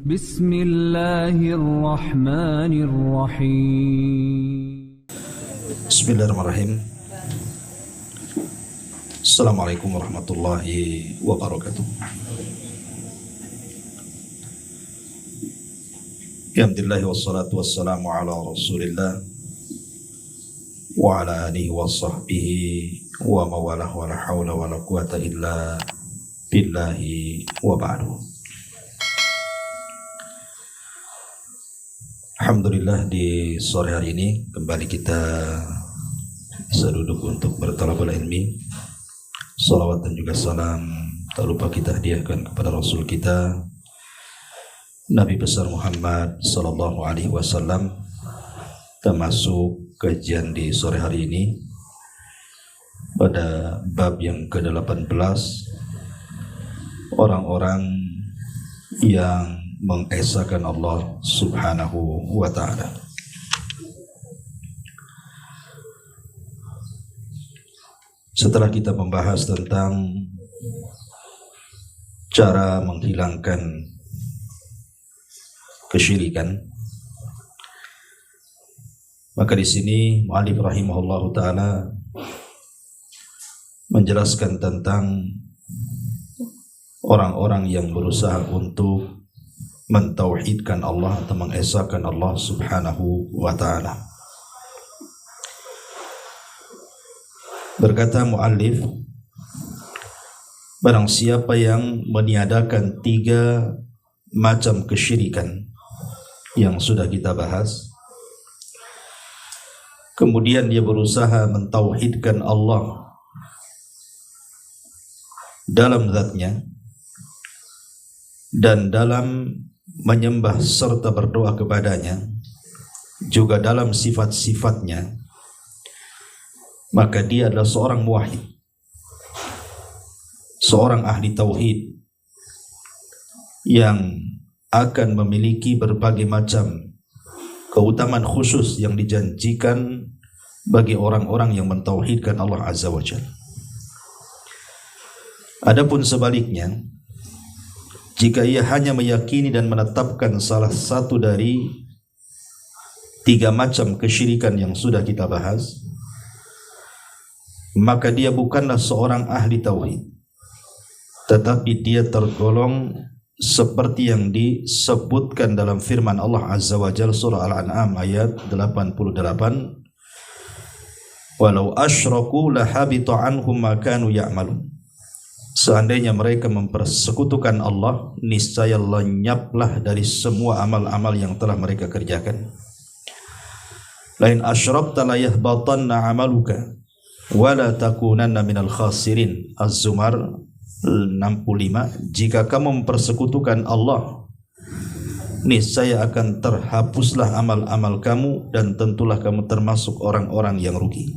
Bismillahirrahmanirrahim. Bismillahirrahmanirrahim. Assalamualaikum warahmatullahi wabarakatuh. Alhamdulillah wassalatu wassalamu ala rasulillah wa ala alihi wa sahbihi wa mawalah wa la hawla wa la quwata illa billahi wa ba'du. Alhamdulillah, di sore hari ini kembali kita bisa duduk untuk bertalabul ilmi. Salawat dan juga salam tak lupa kita hadiahkan kepada Rasul kita Nabi besar Muhammad sallallahu alaihi wasallam. Kita masuk kajian di sore hari ini pada bab yang ke-18, orang-orang yang mengesahkan Allah subhanahu wa ta'ala. Setelah kita membahas tentang cara menghilangkan kesyirikan, maka di sini mu'allif rahimahullahu ta'ala menjelaskan tentang orang-orang yang berusaha untuk mentauhidkan Allah atau mengesahkan Allah subhanahu wa ta'ala. Berkata mu'allif, barang siapa yang meniadakan 3 macam kesyirikan yang sudah kita bahas, kemudian dia berusaha mentauhidkan Allah dalam zatnya dan dalam menyembah serta berdoa kepadanya, juga dalam sifat-sifatnya, maka dia adalah seorang muwahhid, seorang ahli tauhid yang akan memiliki berbagai macam keutamaan khusus yang dijanjikan bagi orang-orang yang mentauhidkan Allah Azza wa Jalla. Adapun sebaliknya, jika ia hanya meyakini dan menetapkan salah satu dari 3 macam kesyirikan yang sudah kita bahas, maka dia bukanlah seorang ahli tauhid, tetapi dia tergolong seperti yang disebutkan dalam firman Allah Azza wa Jalla surah Al-An'am ayat 88, walau asyraku lahabita anhum ma kanu ya'malun. Seandainya mereka mempersekutukan Allah, niscaya lenyaplah dari semua amal-amal yang telah mereka kerjakan. Lain asyrakta la yahbatanna amaluka wa la takunanna minal khasirin. Az-Zumar 65. Jika kamu mempersekutukan Allah, niscaya akan terhapuslah amal-amal kamu dan tentulah kamu termasuk orang-orang yang rugi.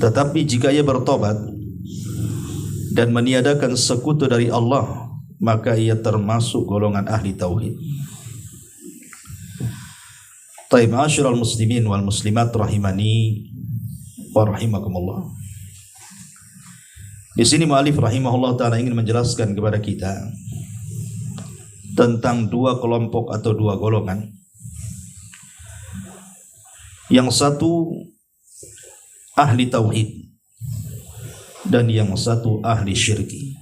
Tetapi jika ia bertobat dan meniadakan sekutu dari Allah, maka ia termasuk golongan ahli tauhid. Taib asyiral muslimin wal muslimat rahimani wa rahimakumullah. Di sini mu'allif rahimahullah ta'ala ingin menjelaskan kepada kita tentang 2 kelompok atau 2 golongan. Yang satu ahli tauhid dan yang satu ahli syirki,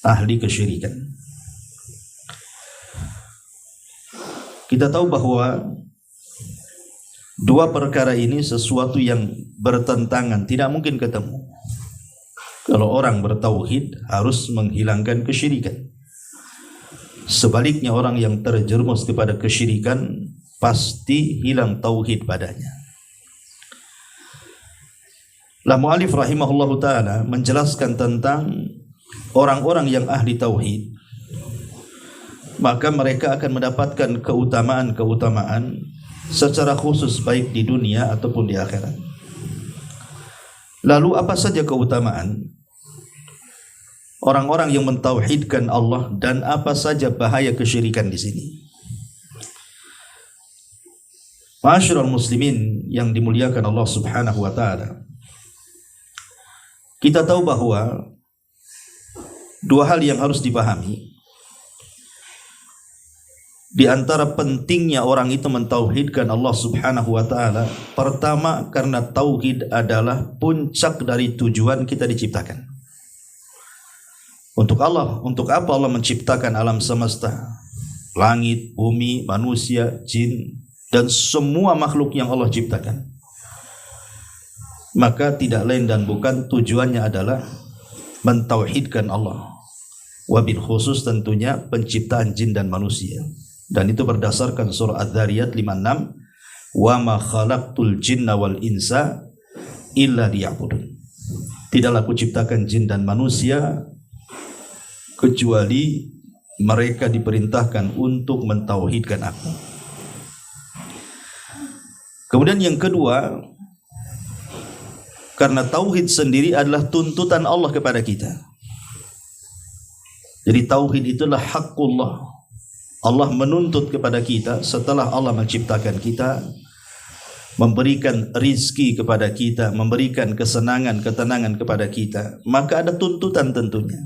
ahli kesyirikan. Kita tahu bahwa 2 perkara ini sesuatu yang bertentangan, tidak mungkin ketemu. Kalau orang bertauhid harus menghilangkan kesyirikan. Sebaliknya orang yang terjerumus kepada kesyirikan pasti hilang tauhid padanya. La mu'allif rahimahullahu ta'ala menjelaskan tentang orang-orang yang ahli tauhid, maka mereka akan mendapatkan keutamaan-keutamaan secara khusus baik di dunia ataupun di akhirat. Lalu apa saja keutamaan orang-orang yang mentauhidkan Allah dan apa saja bahaya kesyirikan di sini? Ma'asyiral muslimin yang dimuliakan Allah Subhanahu wa taala, kita tahu bahwa 2 hal yang harus dipahami. Di antara pentingnya orang itu mentauhidkan Allah Subhanahu wa taala, pertama karena tauhid adalah puncak dari tujuan kita diciptakan. Untuk Allah, untuk apa Allah menciptakan alam semesta? Langit, bumi, manusia, jin, dan semua makhluk yang Allah ciptakan. Maka tidak lain dan bukan tujuannya adalah mentauhidkan Allah. Wabil khusus tentunya penciptaan jin dan manusia. Dan itu berdasarkan surah Adz-Dzariyat 56, wa ma khalaqtul jinna wal insa illa liya'budun. Tidaklah aku ciptakan jin dan manusia kecuali mereka diperintahkan untuk mentauhidkan aku. Kemudian yang kedua, karena tauhid sendiri adalah tuntutan Allah kepada kita. Jadi tauhid itulah haqqullah. Allah menuntut kepada kita setelah Allah menciptakan kita, memberikan rizki kepada kita, memberikan kesenangan, ketenangan kepada kita, maka ada tuntutan tentunya.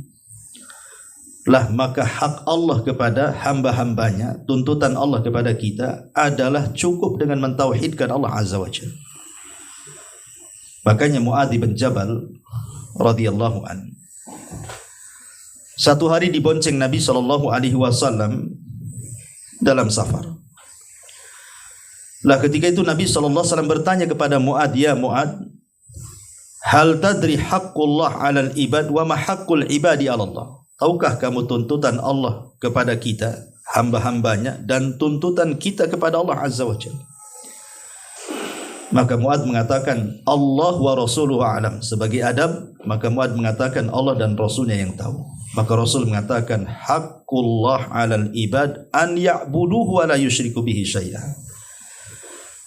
Maka hak Allah kepada hamba-hambanya, tuntutan Allah kepada kita adalah cukup dengan mentauhidkan Allah Azza wa Jalla. Makanya Mu'adz bin Jabal radhiyallahu an, satu hari dibonceng Nabi SAW dalam safar. Ketika itu Nabi SAW bertanya kepada Mu'adz, ya Mu'adz, hal tadri haqqullah 'alal ibad wa ma haqqul ibadi 'ala Allah? Tahukah kamu tuntutan Allah kepada kita, hamba-hambanya, dan tuntutan kita kepada Allah Azza wa Jalla? Maka Mu'adz mengatakan, Allah wa rasuluhu a'lam. Sebagai adab, maka Mu'adz mengatakan Allah dan Rasulnya yang tahu. Maka Rasul mengatakan, haqqullah 'alal ibad an ya'buduhu wa la yusyriku bihi syai'a.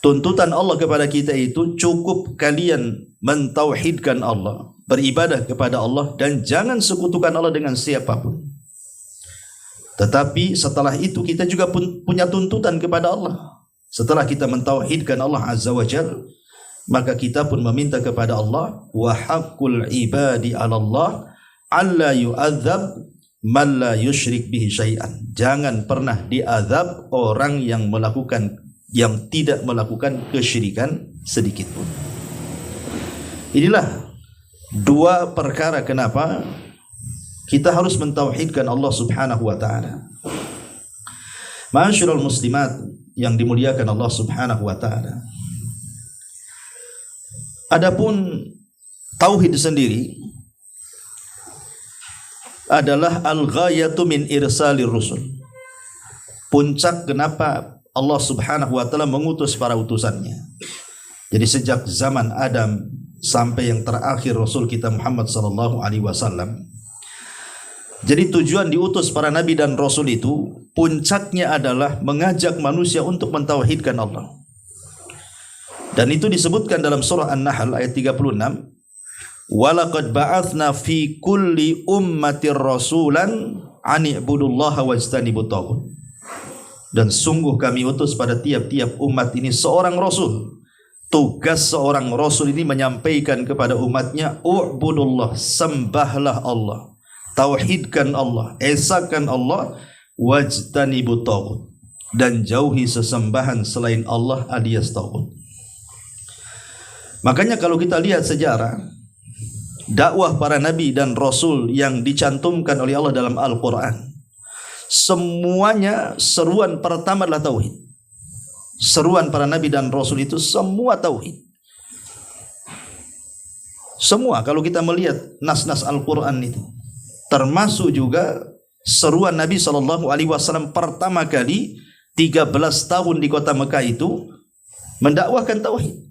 Tuntutan Allah kepada kita itu cukup kalian mentauhidkan Allah, beribadah kepada Allah, dan jangan sekutukan Allah dengan siapapun. Tetapi setelah itu kita juga punya tuntutan kepada Allah. Setelah kita mentauhidkan Allah Azza wa Jalla, maka kita pun meminta kepada Allah, wa haqqul ibadi 'ala Allah alla yu'adzab man la yusyrik bihi syai'an. Jangan pernah diazab orang yang tidak melakukan kesyirikan sedikit pun. Inilah dua perkara kenapa kita harus mentauhidkan Allah Subhanahu wa taala. Ma'asyiral muslimat yang dimuliakan Allah Subhanahu wa taala. Adapun tauhid sendiri adalah al-ghayatu min irsalir rusul. Puncak kenapa Allah Subhanahu wa taala mengutus para utusannya. Jadi sejak zaman Adam sampai yang terakhir Rasul kita Muhammad sallallahu alaihi wasallam. Jadi tujuan diutus para nabi dan rasul itu puncaknya adalah mengajak manusia untuk mentauhidkan Allah. Dan itu disebutkan dalam surah An-Nahl ayat 36. Walaqad ba'atsna fi kulli ummatir rasulan an i'budullaha wajtanibut taghut. Dan sungguh kami utus pada tiap-tiap umat ini seorang rasul. Tugas seorang rasul ini menyampaikan kepada umatnya, u'budullah, sembahlah Allah, tauhidkan Allah, esakan Allah, wajtanibut taghut, dan jauhi sesembahan selain Allah alias taghut. Makanya kalau kita lihat sejarah dakwah para nabi dan rasul yang dicantumkan oleh Allah dalam Al-Quran, semuanya seruan pertama adalah tauhid. Seruan para nabi dan rasul itu semua tauhid. Semua, kalau kita melihat nas-nas Al-Quran itu, termasuk juga seruan Nabi SAW pertama kali 13 tahun di kota Mekah itu mendakwahkan tauhid.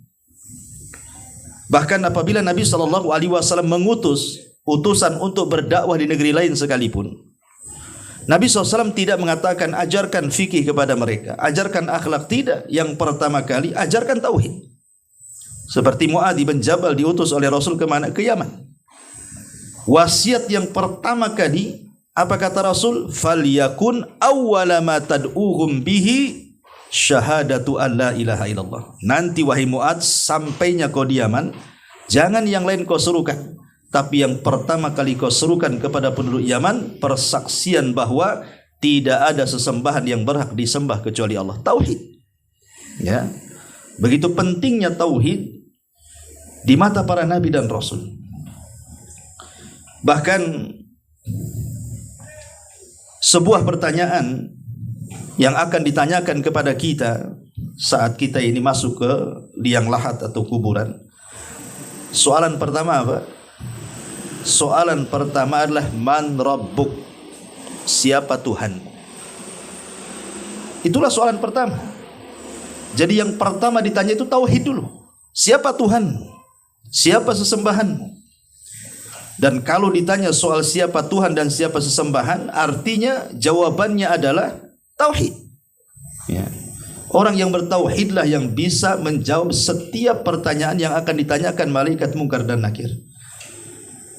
Bahkan apabila Nabi SAW mengutus utusan untuk berdakwah di negeri lain sekalipun, Nabi SAW tidak mengatakan ajarkan fikih kepada mereka, ajarkan akhlak, tidak. Yang pertama kali ajarkan tauhid. Seperti Mu'adz bin Jabal diutus oleh Rasul kemana? Ke Yaman. Wasiat yang pertama kali, apa kata Rasul? Falyakun awwala ma tad'uhum bihi syahadatu an la ilaha illallah. Nanti wahai Mu'adz, sampainya kau di Yaman, jangan yang lain kau serukan, tapi yang pertama kali kau serukan kepada penduduk Yaman persaksian bahwa tidak ada sesembahan yang berhak disembah kecuali Allah. Tauhid. Ya. Begitu pentingnya tauhid di mata para nabi dan rasul. Bahkan sebuah pertanyaan yang akan ditanyakan kepada kita saat kita ini masuk ke liang lahat atau kuburan. Soalan pertama apa? Soalan pertama adalah man rabbuk? Siapa Tuhanmu? Itulah soalan pertama. Jadi yang pertama ditanya itu tauhid dulu. Siapa Tuhanmu? Siapa sesembahanmu? Dan kalau ditanya soal siapa Tuhan dan siapa sesembahan, artinya jawabannya adalah tauhid. Ya. Orang yang bertauhidlah yang bisa menjawab setiap pertanyaan yang akan ditanyakan malaikat mungkar dan nakir.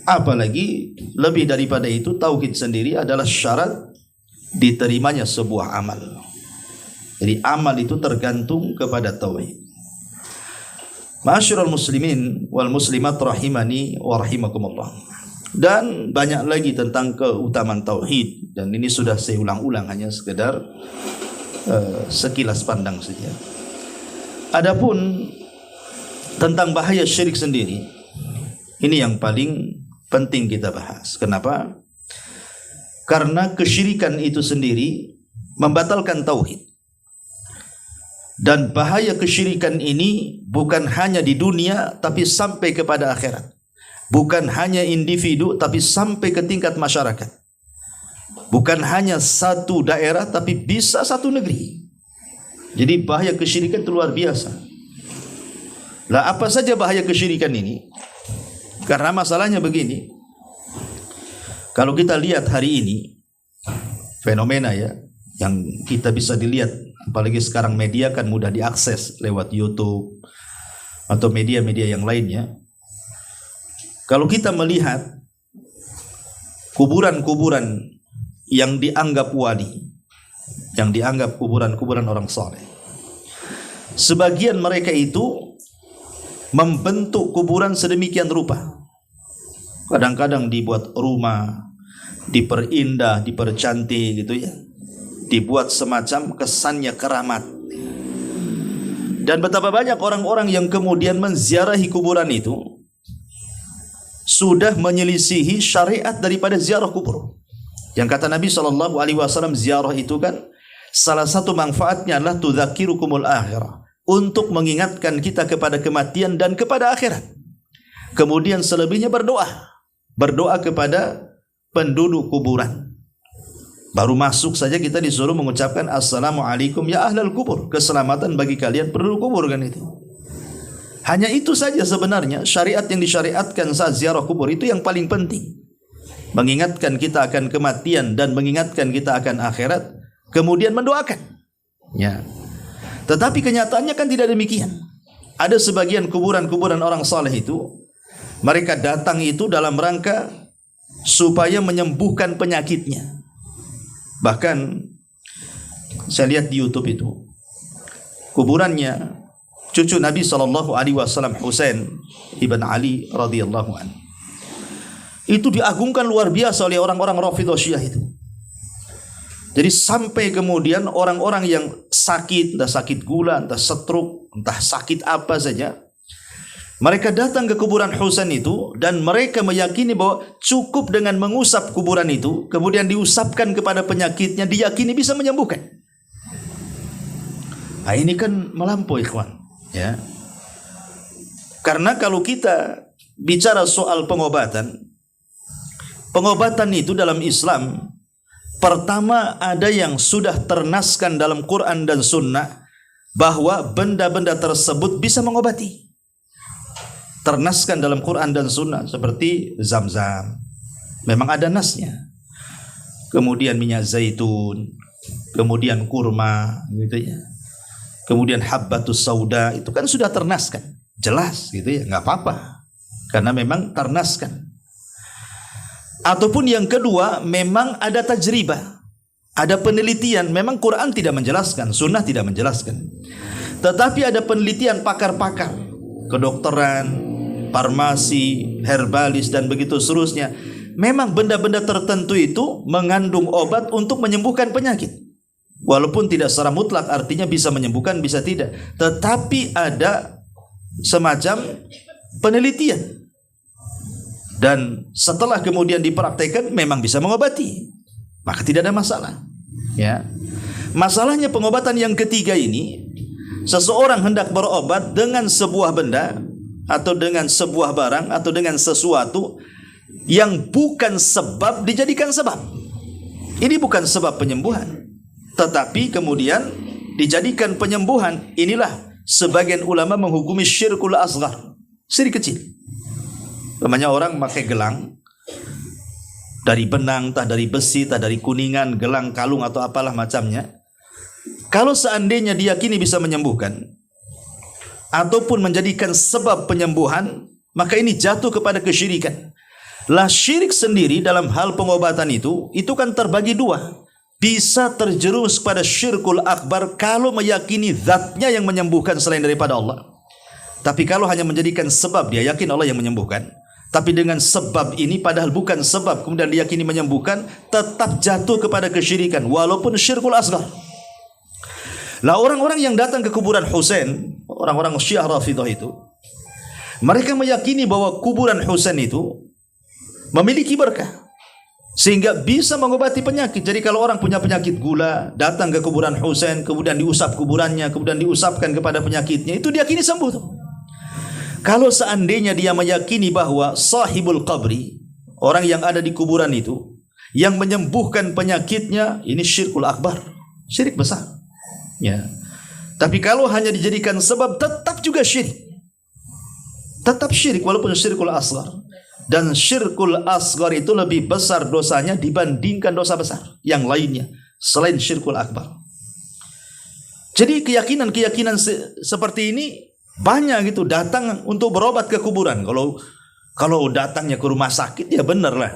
Apalagi lebih daripada itu, tauhid sendiri adalah syarat diterimanya sebuah amal. Jadi amal itu tergantung kepada tauhid. Ma'asyiral muslimin wal muslimat rahimani wa rahimakumullah. Dan banyak lagi tentang keutamaan tauhid, dan ini sudah saya ulang-ulang, hanya sekedar sekilas pandang saja. Adapun tentang bahaya syirik sendiri, ini yang paling penting kita bahas. Kenapa? Karena kesyirikan itu sendiri membatalkan tauhid. Dan bahaya kesyirikan ini bukan hanya di dunia, tapi sampai kepada akhirat. Bukan hanya individu, tapi sampai ke tingkat masyarakat. Bukan hanya satu daerah, tapi bisa satu negeri. Jadi bahaya kesyirikan itu luar biasa. Lah apa saja bahaya kesyirikan ini? Karena masalahnya begini. Kalau kita lihat hari ini, fenomena ya, yang kita bisa dilihat, apalagi sekarang media kan mudah diakses lewat YouTube atau media-media yang lainnya. Kalau kita melihat kuburan-kuburan yang dianggap wali, yang dianggap kuburan-kuburan orang saleh, sebagian mereka itu membentuk kuburan sedemikian rupa. Kadang-kadang dibuat rumah, diperindah, dipercantik gitu ya. Dibuat semacam kesannya keramat. Dan betapa banyak orang-orang yang kemudian menziarahi kuburan itu sudah menyelisihi syariat daripada ziarah kubur. Yang kata Nabi SAW, ziarah itu kan salah satu manfaatnya adalah tudzakirukumul akhirah, untuk mengingatkan kita kepada kematian dan kepada akhirat. Kemudian selebihnya berdoa kepada penduduk kuburan. Baru masuk saja kita disuruh mengucapkan assalamualaikum ya ahlal kubur, keselamatan bagi kalian penduduk kubur, kan itu. Hanya itu saja sebenarnya syariat yang disyariatkan saat ziarah kubur itu yang paling penting. Mengingatkan kita akan kematian dan mengingatkan kita akan akhirat, kemudian mendoakan. Ya. Tetapi kenyataannya kan tidak demikian. Ada sebagian kuburan-kuburan orang saleh itu, mereka datang itu dalam rangka supaya menyembuhkan penyakitnya. Bahkan saya lihat di YouTube itu, kuburannya cucu Nabi SAW, Husain ibn Ali radhiyallahu anhu, itu diagungkan luar biasa oleh orang-orang Rafidhah Syiah itu. Jadi sampai kemudian orang-orang yang sakit, entah sakit gula, entah stroke, entah sakit apa saja, mereka datang ke kuburan Husain itu, dan mereka meyakini bahwa cukup dengan mengusap kuburan itu, kemudian diusapkan kepada penyakitnya, diyakini bisa menyembuhkan. Nah, ini kan melampaui, ikhwan. Ya. Karena kalau kita bicara soal pengobatan itu dalam Islam, pertama ada yang sudah ternaskan dalam Quran dan Sunnah bahwa benda-benda tersebut bisa mengobati. Ternaskan dalam Quran dan Sunnah seperti Zam-Zam, memang ada nasnya. Kemudian minyak zaitun, kemudian kurma, gitu ya. Kemudian habbatus sauda, itu kan sudah ternaskan, jelas gitu ya, nggak apa-apa, karena memang ternaskan. Ataupun yang kedua, memang ada tajribah, ada penelitian. Memang Quran tidak menjelaskan, Sunnah tidak menjelaskan, tetapi ada penelitian pakar-pakar kedokteran, farmasi, herbalis, dan begitu seterusnya. memang benda-benda tertentu itu mengandung obat untuk menyembuhkan penyakit. Walaupun tidak secara mutlak, artinya bisa menyembuhkan, bisa tidak. Tetapi ada semacam penelitian. Dan setelah kemudian dipraktekkan memang bisa mengobati. Maka tidak ada masalah. Ya. Masalahnya pengobatan yang ketiga ini, seseorang hendak berobat dengan sebuah benda atau dengan sebuah barang atau dengan sesuatu yang bukan sebab dijadikan sebab. Ini bukan sebab penyembuhan, tetapi kemudian dijadikan penyembuhan. Inilah sebagian ulama menghukumi syirkul asghar, syirik kecil. Namanya orang pakai gelang dari benang, tah dari besi, tah dari kuningan, gelang, kalung atau apalah macamnya. Kalau seandainya diyakini bisa menyembuhkan ataupun menjadikan sebab penyembuhan, maka ini jatuh kepada kesyirikan. Lah syirik sendiri dalam hal pengobatan itu kan terbagi dua. Bisa terjerumus pada syirkul akbar kalau meyakini zatnya yang menyembuhkan selain daripada Allah. Tapi kalau hanya menjadikan sebab, dia yakin Allah yang menyembuhkan, tapi dengan sebab ini padahal bukan sebab, kemudian diyakini menyembuhkan, tetap jatuh kepada kesyirikan walaupun syirkul asghar. Lah orang-orang yang datang ke kuburan Husain, orang-orang Syiah Rafidhah itu, mereka meyakini bahwa kuburan Husain itu memiliki berkah sehingga bisa mengobati penyakit. Jadi kalau orang punya penyakit gula, datang ke kuburan Husain, kemudian diusap kuburannya, kemudian diusapkan kepada penyakitnya, itu diyakini sembuh tuh. Kalau seandainya dia meyakini bahwa sahibul qabri, orang yang ada di kuburan itu, yang menyembuhkan penyakitnya, ini syirkul akbar, syirik besar. Ya. Tapi kalau hanya dijadikan sebab, tetap juga syirik. Tetap syirik walaupun syirkul asghar. Dan syirkul asghar itu lebih besar dosanya dibandingkan dosa besar yang lainnya selain syirkul akbar. Jadi keyakinan-keyakinan seperti ini banyak gitu, datang untuk berobat ke kuburan. Kalau datangnya ke rumah sakit ya benar lah.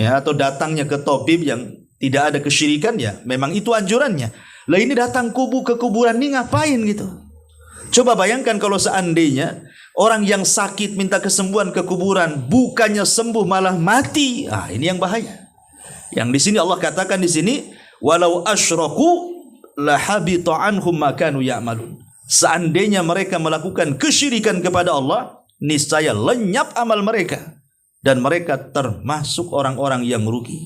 Ya, atau datangnya ke tabib yang tidak ada kesyirikan, ya memang itu anjurannya. Lah ini datang ke kuburan ini ngapain gitu? Coba bayangkan kalau seandainya orang yang sakit minta kesembuhan ke kuburan, bukannya sembuh malah mati. Ah, ini yang bahaya. Yang di sini Allah katakan di sini, walau asyraku lahabita anhum ma kanu ya'malun. Seandainya mereka melakukan kesyirikan kepada Allah, niscaya lenyap amal mereka dan mereka termasuk orang-orang yang rugi.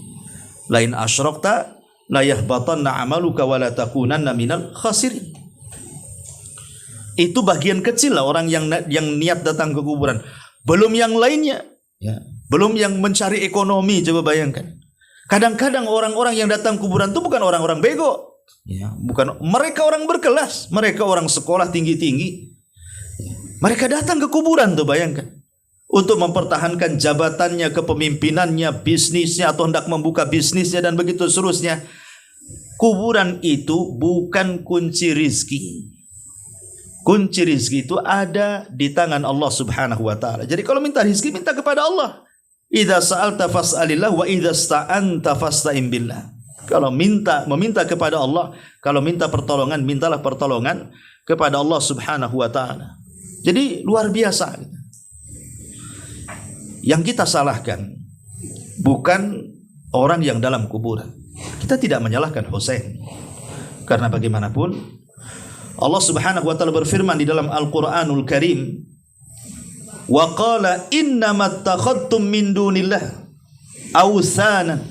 Lain asyrakta la yahbatanna amaluka wa la takunanna minal khasirin. Itu bagian kecil lah orang yang niat datang ke kuburan. Belum yang lainnya, ya. Belum yang mencari ekonomi. Coba bayangkan. Kadang-kadang orang-orang yang datang ke kuburan itu bukan orang-orang bego, ya. Bukan, mereka orang berkelas, mereka orang sekolah tinggi-tinggi. Ya. Mereka datang ke kuburan tuh, bayangkan, untuk mempertahankan jabatannya, kepemimpinannya, bisnisnya, atau hendak membuka bisnisnya dan begitu seterusnya. Kuburan itu bukan kunci rizki. Kunci rizki itu ada di tangan Allah Subhanahu wa ta'ala. Jadi kalau minta rizki, minta kepada Allah. Idza sa'alta fas'alillah wa idza sta'anta fasta'in billah. Kalau meminta kepada Allah, kalau minta pertolongan, mintalah pertolongan kepada Allah Subhanahu wa ta'ala. Jadi luar biasa. Yang kita salahkan bukan orang yang dalam kuburan. Kita tidak menyalahkan Husain. Karena bagaimanapun Allah Subhanahu wa ta'ala berfirman di dalam Al-Qur'anul Karim, wa qala innamat takhadtum min dunillah awsanan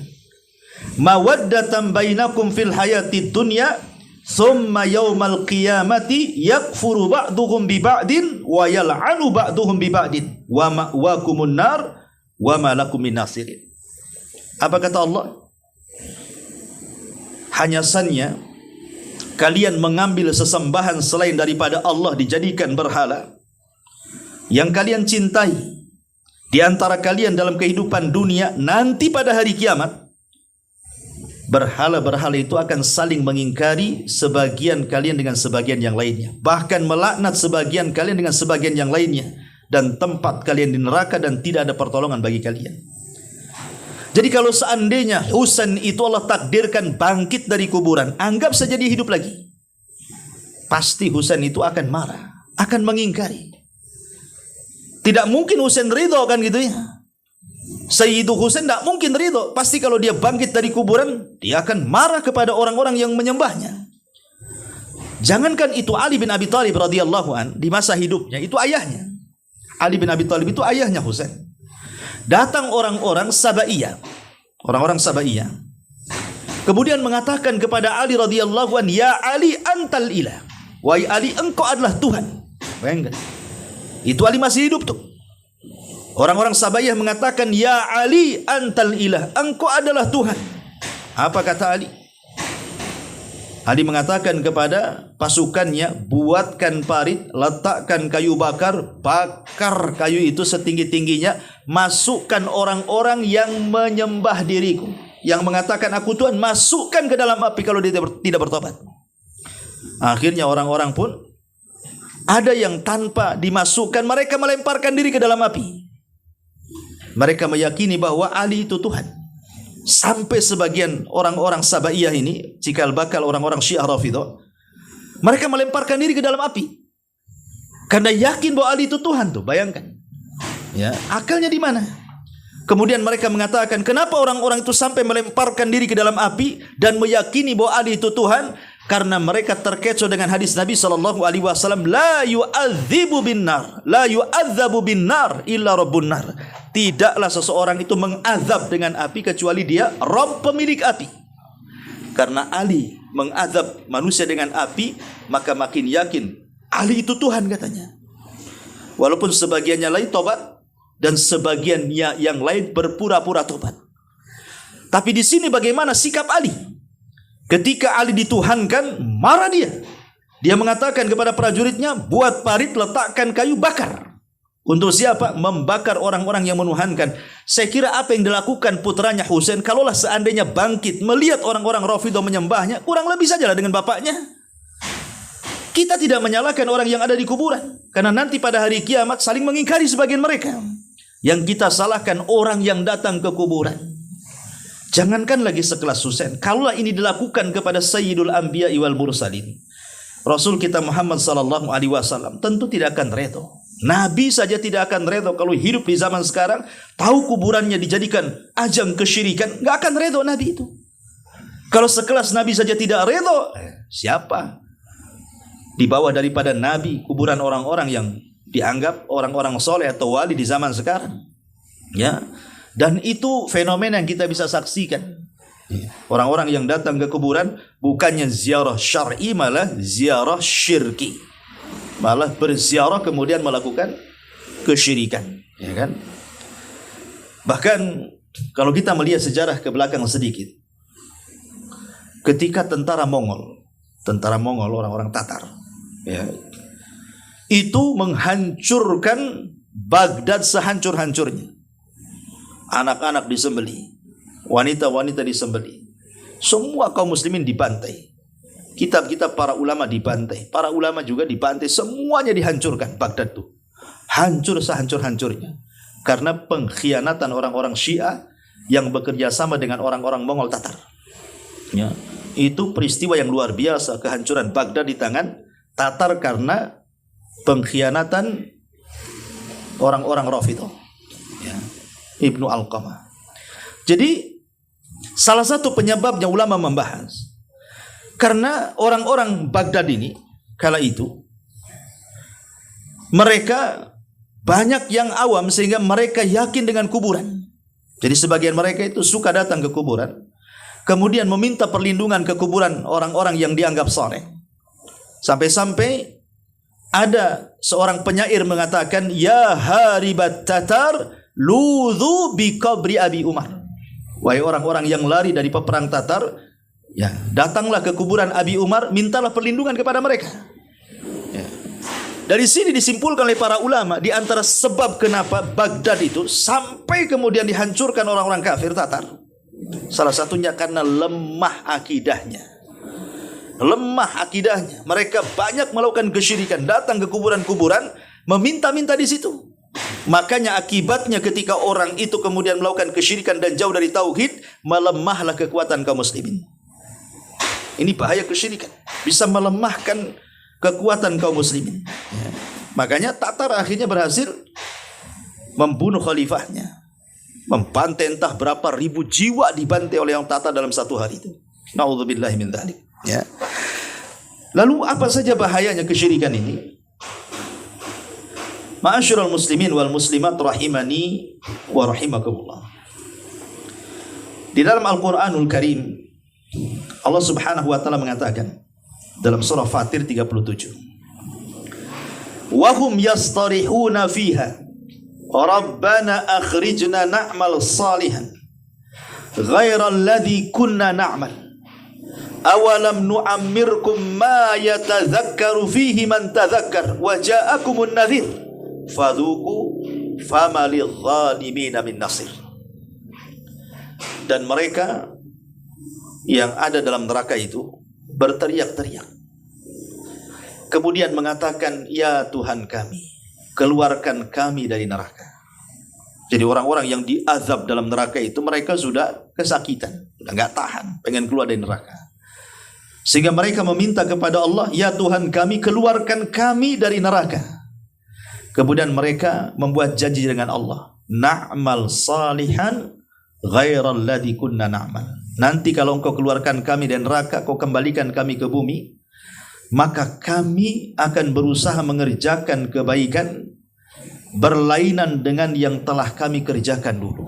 mawaddatan bainakum fil hayatid dunya thumma yawmal qiyamati yakfuru ba'duhum bi ba'din wa yal'anu ba'duhum bi ba'din wa ma'wakumun nar wa ma lakum min nasirin. Apa kata Allah? Hanyasannya kalian mengambil sesembahan selain daripada Allah dijadikan berhala yang kalian cintai di antara kalian dalam kehidupan dunia. Nanti pada hari kiamat, berhala-berhala itu akan saling mengingkari sebagian kalian dengan sebagian yang lainnya, bahkan melaknat sebagian kalian dengan sebagian yang lainnya, dan tempat kalian di neraka dan tidak ada pertolongan bagi kalian. Jadi kalau seandainya Husain itu Allah takdirkan bangkit dari kuburan, anggap saja dia hidup lagi, pasti Husain itu akan marah, akan mengingkari. Tidak mungkin Husain ridho kan gitu ya. Sayyidu Husain tidak mungkin ridho. Pasti kalau dia bangkit dari kuburan, dia akan marah kepada orang-orang yang menyembahnya. Jangankan itu Ali bin Abi Thalib radhiyallahu an di masa hidupnya, itu ayahnya. Ali bin Abi Thalib itu ayahnya Husain. Datang orang-orang Sabaiyah. Orang-orang Sabaiyah. Kemudian mengatakan kepada Ali radhiyallahu an, "Ya Ali antal ilah." Wahai Ali, engkau adalah Tuhan. Bayangkan. Itu Ali masih hidup tuh. Orang-orang Sabaiyah mengatakan, "Ya Ali antal ilah." Engkau adalah Tuhan. Apa kata Ali? Ali mengatakan kepada pasukannya, buatkan parit, letakkan kayu bakar, bakar kayu itu setinggi-tingginya, masukkan orang-orang yang menyembah diriku, yang mengatakan aku Tuhan, masukkan ke dalam api kalau dia tidak bertobat. Akhirnya orang-orang pun ada yang tanpa dimasukkan, mereka melemparkan diri ke dalam api. Mereka meyakini bahwa Ali itu Tuhan. Sampai sebagian orang-orang Sabaiyah ini, cikal bakal orang-orang Syiah Rafidhah, mereka melemparkan diri ke dalam api karena yakin bahwa Ali itu Tuhan tuh. Bayangkan, ya, akalnya di mana? Kemudian mereka mengatakan, kenapa orang-orang itu sampai melemparkan diri ke dalam api dan meyakini bahwa Ali itu Tuhan? Karena mereka terkecoh dengan hadis Nabi SAW, la yu'adzibu bin nar, la yu'adzabu bin nar illa rabbun nar. Tidaklah seseorang itu mengazab dengan api kecuali dia Rabb pemilik api. Karena Ali mengazab manusia dengan api, maka makin yakin Ali itu Tuhan katanya. Walaupun sebagiannya lain tobat dan sebagiannya yang lain berpura-pura tobat. Tapi di sini bagaimana sikap Ali? Ketika Ali dituhankan, marah dia. Dia mengatakan kepada prajuritnya, buat parit, letakkan kayu, bakar. Untuk siapa? Membakar orang-orang yang menuhankan. Saya kira apa yang dilakukan putranya Husain, kalaulah seandainya bangkit melihat orang-orang Rafidhah menyembahnya, kurang lebih sajalah dengan bapaknya. Kita tidak menyalahkan orang yang ada di kuburan, karena nanti pada hari kiamat saling mengingkari sebagian mereka. Yang kita salahkan orang yang datang ke kuburan. Jangankan lagi sekelas Husain, kalaulah ini dilakukan kepada Sayyidul Anbiya wal Mursalin, Rasul kita Muhammad sallallahu alaihi wasallam tentu tidak akan redha. Nabi saja tidak akan redha kalau hidup di zaman sekarang, tahu kuburannya dijadikan ajang kesyirikan, enggak akan redha Nabi itu. Kalau sekelas Nabi saja tidak redha, siapa di bawah daripada Nabi kuburan orang-orang yang dianggap orang-orang soleh atau wali di zaman sekarang? Ya. Dan itu fenomena yang kita bisa saksikan. Orang-orang yang datang ke kuburan bukannya ziarah syar'i, malah ziarah syirki. Malah berziarah kemudian melakukan kesyirikan, ya kan? Bahkan kalau kita melihat sejarah ke belakang sedikit, ketika tentara Mongol orang-orang Tatar, ya, itu menghancurkan Baghdad sehancur-hancurnya. Anak-anak disembelih, wanita-wanita disembelih, semua kaum muslimin dibantai, kitab-kitab para ulama dibantai, para ulama juga dibantai, semuanya dihancurkan. Baghdad itu hancur sehancur-hancurnya karena pengkhianatan orang-orang Syiah yang bekerja sama dengan orang-orang Mongol Tatar. Ya, itu peristiwa yang luar biasa, kehancuran Baghdad di tangan Tatar karena pengkhianatan orang-orang Rafidhah. Ya. Ibnu Alqamah. Jadi salah satu penyebabnya ulama membahas karena orang-orang Baghdad ini kala itu mereka banyak yang awam sehingga mereka yakin dengan kuburan. Jadi sebagian mereka itu suka datang ke kuburan, kemudian meminta perlindungan ke kuburan orang-orang yang dianggap saleh. Sampai-sampai ada seorang penyair mengatakan, ya haribat Tatar ludhu bi qabri Abi Umar. Wahai orang-orang yang lari dari peperang Tatar, ya, datanglah ke kuburan Abi Umar, mintalah perlindungan kepada mereka. Ya. Dari sini disimpulkan oleh para ulama, di antara sebab kenapa Baghdad itu sampai kemudian dihancurkan orang-orang kafir Tatar, salah satunya karena lemah akidahnya. Lemah akidahnya. Mereka banyak melakukan kesyirikan, datang ke kuburan-kuburan, meminta-minta di situ. Makanya akibatnya ketika orang itu kemudian melakukan kesyirikan dan jauh dari tauhid, melemahlah kekuatan kaum muslimin. Ini bahaya kesyirikan, bisa melemahkan kekuatan kaum muslimin. Makanya Tatar akhirnya berhasil membunuh khalifahnya, Membantai entah berapa ribu jiwa dibantai oleh yang tata dalam satu hari itu. Na'udzubillahi min dzalik. Ya. Lalu apa saja bahayanya kesyirikan ini? Ma'asyiral muslimin wal muslimat rahimani wa rahimakumullah. Di dalam Al-Qur'anul Karim Allah Subhanahu wa taala mengatakan dalam surah Fatir 37. Wa hum yastarihuna fiha Rabbana akhrijna na'mal salihan ghairal ladzi kunna na'mal awalam nu'ammirkum ma yatadhakkaru fihi man tadhakkar wa ja'akumun nadhir fadhuku fama lidh-dhalimin min nasir. Dan mereka yang ada dalam neraka itu berteriak-teriak, kemudian mengatakan, ya Tuhan kami, keluarkan kami dari neraka. Jadi orang-orang yang diazab dalam neraka itu mereka sudah kesakitan, sudah nggak tahan, pengen keluar dari neraka. Sehingga mereka meminta kepada Allah, ya Tuhan kami, keluarkan kami dari neraka. Kemudian mereka membuat janji dengan Allah, na'mal salihan ghairal ladzi kunna na'mal. Nanti kalau engkau keluarkan kami dari neraka, kau kembalikan kami ke bumi, maka kami akan berusaha mengerjakan kebaikan berlainan dengan yang telah kami kerjakan dulu.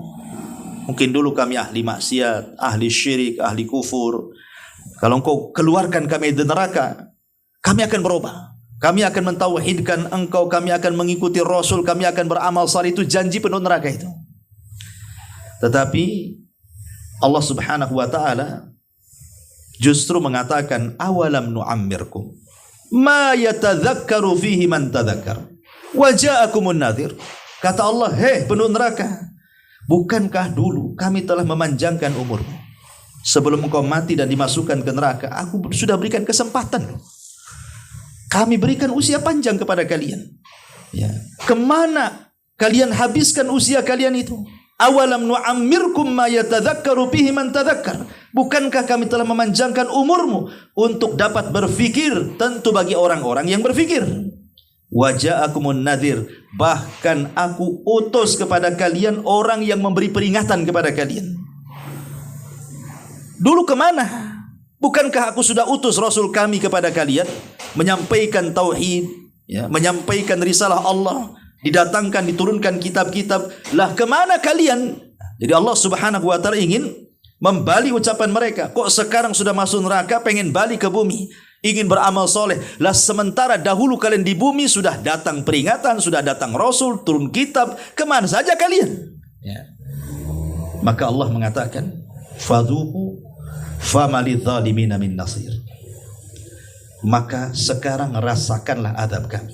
Mungkin dulu kami ahli maksiat, ahli syirik, ahli kufur. Kalau engkau keluarkan kami dari neraka, kami akan berubah. Kami akan mentauhidkan engkau, kami akan mengikuti Rasul, kami akan beramal saleh. Itu janji penuh neraka itu. Tetapi Allah Subhanahu wa taala justru mengatakan, awalam nu'ammirkum ma yatadhakkaru fihi man tadhakkar wa ja'akumun nadhir. Kata Allah, hei penduduk neraka, bukankah dulu kami telah memanjangkan umurmu? Sebelum engkau mati dan dimasukkan ke neraka, aku sudah berikan kesempatan. Kami berikan usia panjang kepada kalian. Ya. Kemana kalian habiskan usia kalian itu? Awalam nu'ammirkum ma yatadhakkaru fihi man tadhakkar. Bukankah kami telah memanjangkan umurmu untuk dapat berfikir? Tentu bagi orang-orang yang berfikir. Wa ja'akumun nadhir. Bahkan aku utus kepada kalian orang yang memberi peringatan kepada kalian. Dulu kemana? Bukankah aku sudah utus Rasul kami kepada kalian, menyampaikan tauhid, ya, menyampaikan risalah Allah, didatangkan, diturunkan kitab-kitab. Lah kemana kalian? Jadi Allah Subhanahu wa taala ingin membali ucapan mereka. Kok sekarang sudah masuk neraka, pengen balik ke bumi, ingin beramal soleh. Lah sementara dahulu kalian di bumi sudah datang peringatan, sudah datang Rasul, turun kitab. Kemana saja kalian? Ya. Maka Allah mengatakan, fadhuku fama lidh-dhalimina min nasir. Maka sekarang rasakanlah adab kami.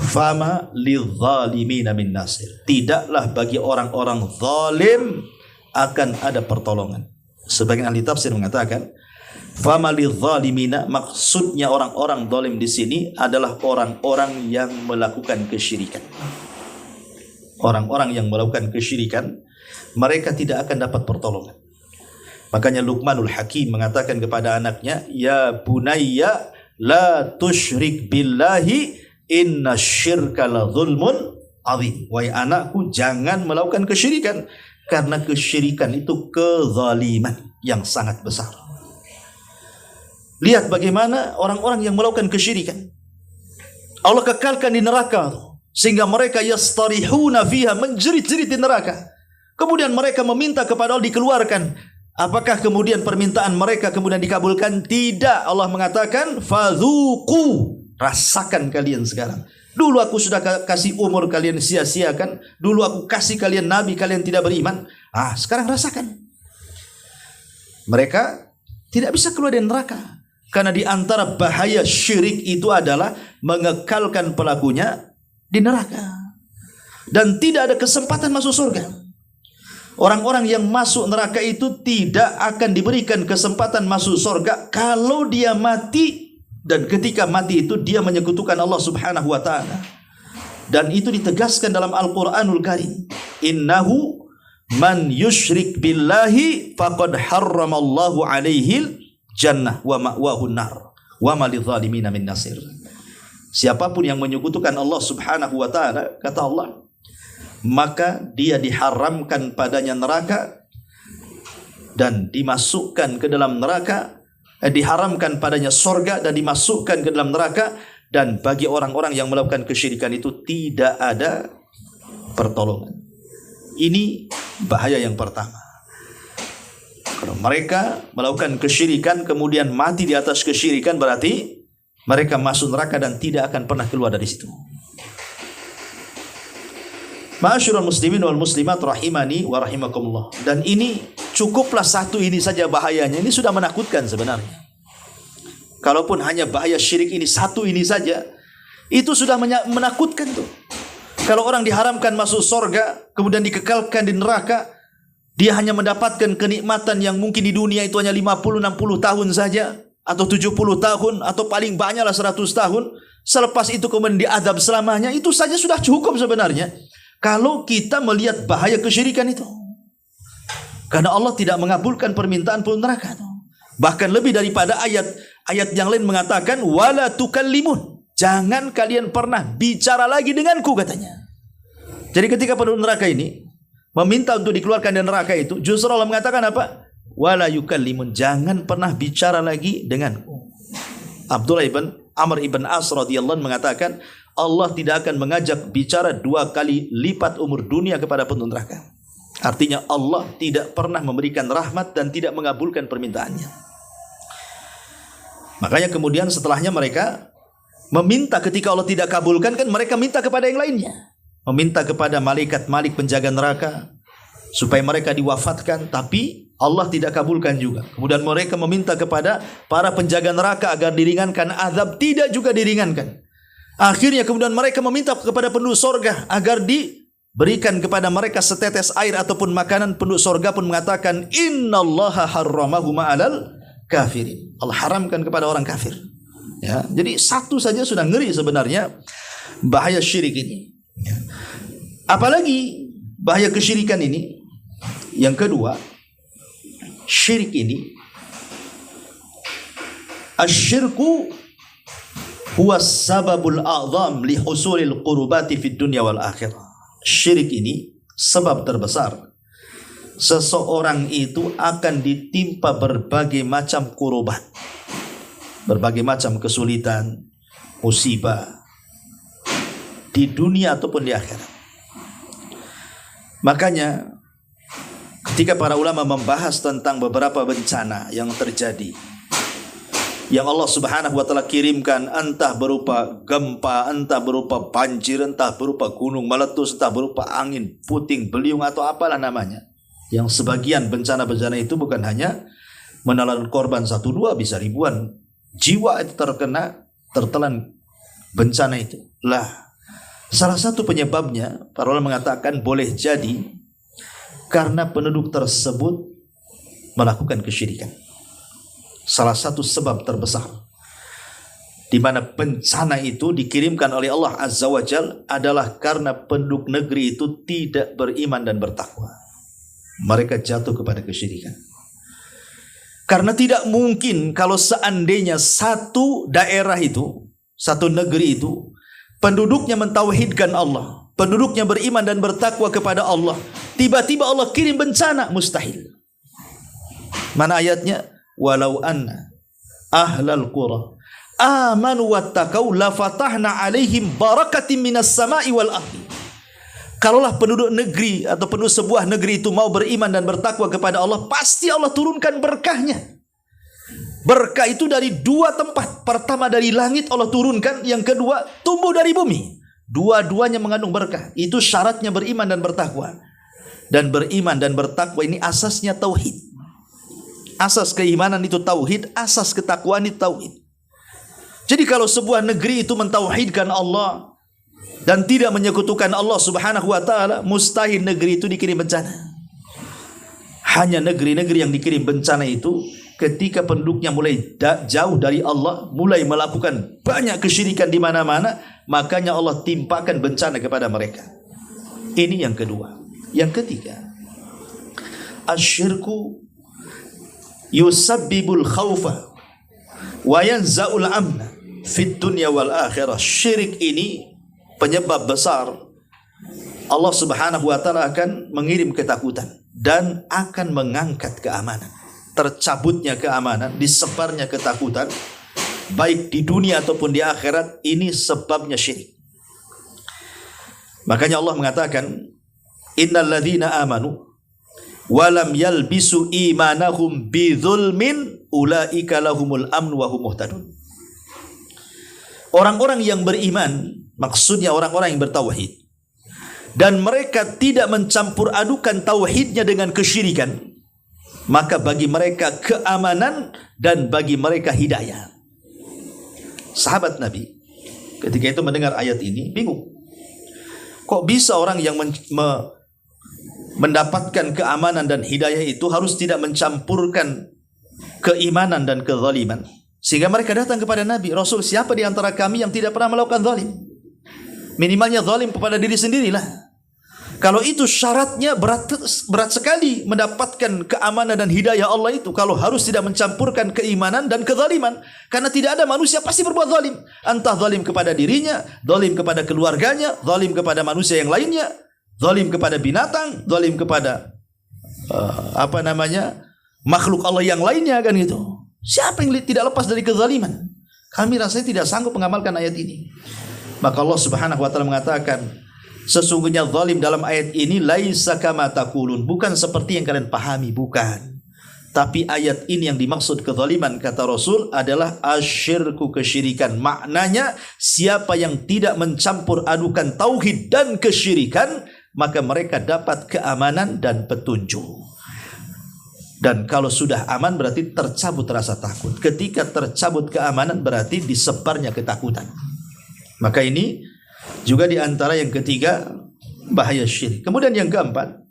Fama lidh-dhalimina min nasir. Tidaklah bagi orang-orang zalim akan ada pertolongan. Sebagian ahli tafsir mengatakan, fama lidh-dhalimina, maksudnya orang-orang zalim di sini adalah orang-orang yang melakukan kesyirikan. Orang-orang yang melakukan kesyirikan, mereka tidak akan dapat pertolongan. Makanya Luqmanul Hakim mengatakan kepada anaknya, ya bunayya la tusyrik billahi inna syirka la zulmun azim. Wahai anakku, jangan melakukan kesyirikan, karena kesyirikan itu kezaliman yang sangat besar. Lihat bagaimana orang-orang yang melakukan kesyirikan Allah kekalkan di neraka, sehingga mereka yastarihuna fiha, menjerit-jerit di neraka. Kemudian mereka meminta kepada Allah dikeluarkan. Apakah kemudian permintaan mereka kemudian dikabulkan? Tidak. Allah mengatakan, fadhuku, rasakan kalian sekarang. Dulu aku sudah kasih umur kalian sia-siakan. Dulu aku kasih kalian nabi, kalian tidak beriman. Sekarang rasakan. Mereka tidak bisa keluar dari neraka. Karena di antara bahaya syirik itu adalah mengekalkan pelakunya di neraka. Dan tidak ada kesempatan masuk surga. Orang-orang yang masuk neraka itu tidak akan diberikan kesempatan masuk surga kalau dia mati, dan ketika mati itu dia menyekutukan Allah Subhanahu wa taala. Dan itu ditegaskan dalam Al-Qur'anul Karim. Innahu man yusyrik billahi faqad harramallahu alaihil jannah wa ma'wahun nar wa ma lidh-dhalimin min nasir. Siapapun yang menyekutukan Allah Subhanahu wa taala, kata Allah, maka dia diharamkan padanya neraka dan dimasukkan ke dalam neraka, diharamkan padanya sorga dan dimasukkan ke dalam neraka. Dan bagi orang-orang yang melakukan kesyirikan itu tidak ada pertolongan. Ini bahaya yang pertama. Kalau mereka melakukan kesyirikan kemudian mati di atas kesyirikan, berarti mereka masuk neraka dan tidak akan pernah keluar dari situ. Ma'asyiral muslimin wal muslimat rahimani wa rahimakumullah. Dan ini cukuplah satu ini saja bahayanya. Ini sudah menakutkan sebenarnya. Kalaupun hanya bahaya syirik ini satu ini saja, itu sudah menakutkan tuh. Kalau orang diharamkan masuk surga, kemudian dikekalkan di neraka, dia hanya mendapatkan kenikmatan yang mungkin di dunia itu hanya 50-60 tahun saja, atau 70 tahun, atau paling banyaklah 100 tahun. Selepas itu kemudian diadab selamanya, itu saja sudah cukup sebenarnya. Kalau kita melihat bahaya kesyirikan itu. Karena Allah tidak mengabulkan permintaan penduduk neraka itu. Bahkan lebih daripada ayat yang lain mengatakan wala tukallimun, jangan kalian pernah bicara lagi denganku, katanya. Jadi ketika penduduk neraka ini meminta untuk dikeluarkan dari neraka itu, justru Allah mengatakan apa? Wala yukallimun, jangan pernah bicara lagi denganku. Abdullah ibn Amr ibn As radhiyallahu anhu mengatakan Allah tidak akan mengajak bicara 2 kali lipat umur dunia kepada penduduk neraka. Artinya Allah tidak pernah memberikan rahmat dan tidak mengabulkan permintaannya. Makanya kemudian setelahnya mereka meminta, ketika Allah tidak kabulkan, kan mereka minta kepada yang lainnya. Meminta kepada malaikat-malik penjaga neraka supaya mereka diwafatkan, tapi Allah tidak kabulkan juga. Kemudian mereka meminta kepada para penjaga neraka agar diringankan azab, tidak juga diringankan. Akhirnya kemudian mereka meminta kepada penduduk sorga agar diberikan kepada mereka setetes air ataupun makanan. Penduduk sorga pun mengatakan innallaha harramahu ma'alal kafirin, Allah haramkan kepada orang kafir. Ya, jadi satu saja sudah ngeri sebenarnya bahaya syirik ini. Ya. Apalagi bahaya kesyirikan ini. Yang kedua, syirik ini, asyirku huwa sababul a'zam li husulil qurubati fid dunya wal akhirah. Syirik ini sebab terbesar seseorang itu akan ditimpa berbagai macam kurubat, berbagai macam kesulitan, musibah di dunia ataupun di akhirat. Makanya ketika para ulama membahas tentang beberapa bencana yang terjadi, yang Allah Subhanahu wa taala kirimkan, entah berupa gempa, entah berupa banjir, entah berupa gunung meletus, entah berupa angin puting beliung atau apalah namanya. Yang sebagian bencana-bencana itu bukan hanya menelan korban 1-2, bisa ribuan jiwa itu tertelan bencana itu. Lah, salah satu penyebabnya para ulama mengatakan boleh jadi karena penduduk tersebut melakukan kesyirikan. Salah satu sebab terbesar di mana bencana itu dikirimkan oleh Allah Azza wa Jalla adalah karena penduduk negeri itu tidak beriman dan bertakwa. Mereka jatuh kepada kesyirikan. Karena tidak mungkin kalau seandainya satu daerah itu, satu negeri itu, penduduknya mentauhidkan Allah, penduduknya beriman dan bertakwa kepada Allah, tiba-tiba Allah kirim bencana, mustahil. Mana ayatnya? Walau anna ahlal qura amanu wattaqau la fatahna alaihim barakatim minas sama'i wal ardi. Kalaulah penduduk negeri atau penduduk sebuah negeri itu mau beriman dan bertakwa kepada Allah, pasti Allah turunkan berkahnya. Berkah itu dari 2 tempat. Pertama dari langit Allah turunkan, yang kedua tumbuh dari bumi. Dua-duanya mengandung berkah. Itu syaratnya beriman dan bertakwa. Dan beriman dan bertakwa ini asasnya tauhid. Asas keimanan itu tauhid, asas ketakwaan itu tauhid. Jadi kalau sebuah negeri itu mentauhidkan Allah dan tidak menyekutukan Allah Subhanahu wa taala, mustahil negeri itu dikirim bencana. Hanya negeri-negeri yang dikirim bencana itu ketika penduduknya mulai jauh dari Allah, mulai melakukan banyak kesyirikan di mana-mana, makanya Allah timpakan bencana kepada mereka. Ini yang kedua. Yang ketiga, asyirku yusabbibul khawfa wa yanza'ul amna fid dunya wal akhirah. Syirik ini penyebab besar Allah Subhanahu wa taala akan mengirim ketakutan dan akan mengangkat keamanan. Tercabutnya keamanan, disebarnya ketakutan, baik di dunia ataupun di akhirat, ini sebabnya syirik. Makanya Allah mengatakan, innal ladzina amanu wa lam yalbisu imanahum bidzulmin ulaika lahumul amnu wa hum muhtadun. Orang-orang yang beriman, maksudnya orang-orang yang bertauhid, dan mereka tidak mencampur adukan tauhidnya dengan kesyirikan, maka bagi mereka keamanan dan bagi mereka hidayah. Sahabat Nabi ketika itu mendengar ayat ini bingung. Kok bisa orang yang mendapatkan keamanan dan hidayah itu harus tidak mencampurkan keimanan dan kezaliman? Sehingga mereka datang kepada Nabi, Rasul, siapa di antara kami yang tidak pernah melakukan zalim? Minimalnya zalim kepada diri sendirilah. Kalau itu syaratnya berat sekali mendapatkan keamanan dan hidayah Allah itu. Kalau harus tidak mencampurkan keimanan dan kezaliman. Karena tidak ada manusia pasti berbuat zalim. Entah zalim kepada dirinya, zalim kepada keluarganya, zalim kepada manusia yang lainnya, zalim kepada binatang, zalim kepada makhluk Allah yang lainnya, kan gitu. Siapa yang tidak lepas dari kezaliman? Kami rasanya tidak sanggup mengamalkan ayat ini. Maka Allah Subhanahu wa taala mengatakan, sesungguhnya zalim dalam ayat ini laisa kama taqulun, bukan seperti yang kalian pahami, bukan. Tapi ayat ini yang dimaksud kezaliman, kata Rasul, adalah asyirku, kesyirikan. Maknanya siapa yang tidak mencampur adukan tauhid dan kesyirikan, maka mereka dapat keamanan dan petunjuk. Dan kalau sudah aman berarti tercabut rasa takut. Ketika tercabut keamanan berarti disebarnya ketakutan. Maka ini juga di antara yang ketiga, bahaya syirik. Kemudian yang keempat,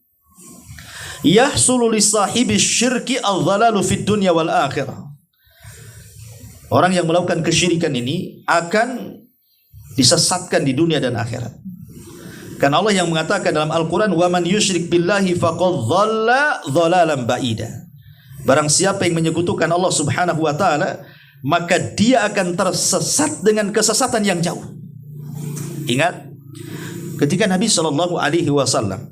yahsulu li sahibi syirki al-dhalalu fid dunya wal akhirah. Orang yang melakukan kesyirikan ini akan disesatkan di dunia dan akhirat. Karena Allah yang mengatakan dalam Al-Quran, wa man yusyrik billahi faqad dhalla dhalalan ba'ida. Barang siapa yang menyekutukan Allah Subhanahu wa taala, maka dia akan tersesat dengan kesesatan yang jauh. Ingat, ketika Nabi sallallahu alaihi wasallam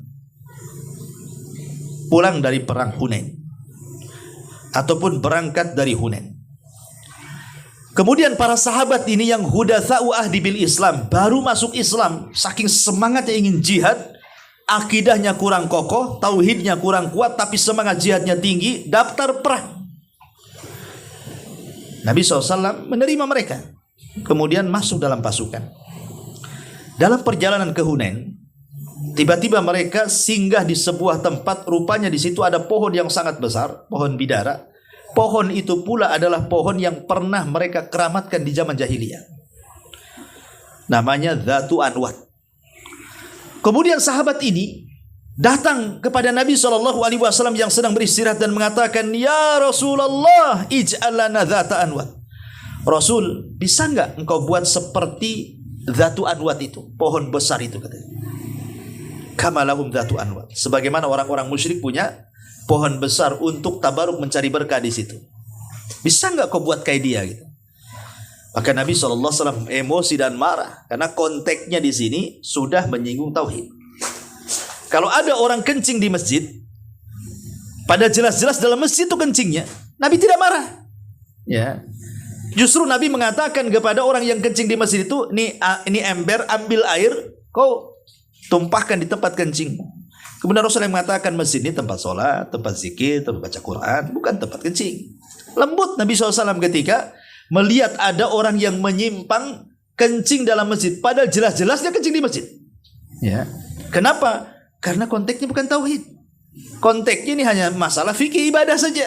pulang dari perang Hunain ataupun berangkat dari Hunain, kemudian para sahabat ini yang hudatsa'u ahdi bil Islam, baru masuk Islam, saking semangatnya ingin jihad, akidahnya kurang kokoh, tauhidnya kurang kuat, tapi semangat jihadnya tinggi, daftar perang. Nabi SAW menerima mereka, kemudian masuk dalam pasukan. Dalam perjalanan ke Hunain, tiba-tiba mereka singgah di sebuah tempat, rupanya di situ ada pohon yang sangat besar, pohon bidara. Pohon itu pula adalah pohon yang pernah mereka keramatkan di zaman jahiliyah. Namanya Dzatu Anwat. Kemudian sahabat ini datang kepada Nabi SAW yang sedang beristirahat dan mengatakan, ya Rasulullah, ij'al lana Dzata Anwat. Rasul, bisa enggak engkau buat seperti Dzatu Anwat itu, pohon besar itu, katanya. Kama lahum Dzatu Anwat. Sebagaimana orang-orang musyrik punya pohon besar untuk tabaruk mencari berkah di situ. Bisa enggak kau buat kayak dia gitu? Maka Nabi SAW emosi dan marah karena konteksnya di sini sudah menyinggung tauhid. Kalau ada orang kencing di masjid, pada jelas-jelas dalam masjid itu kencingnya, Nabi tidak marah. Ya. Justru Nabi mengatakan kepada orang yang kencing di masjid itu, ini ember, ambil air, kau tumpahkan di tempat kencingmu. Kemudian Rasulullah mengatakan masjid ini tempat sholat, tempat zikir, tempat baca Quran, bukan tempat kencing. Lembut Nabi SAW ketika melihat ada orang yang menyimpang kencing dalam masjid, padahal jelas-jelas dia kencing di masjid. Ya. Kenapa? Karena konteksnya bukan tauhid. Konteksnya ini hanya masalah fikih ibadah saja,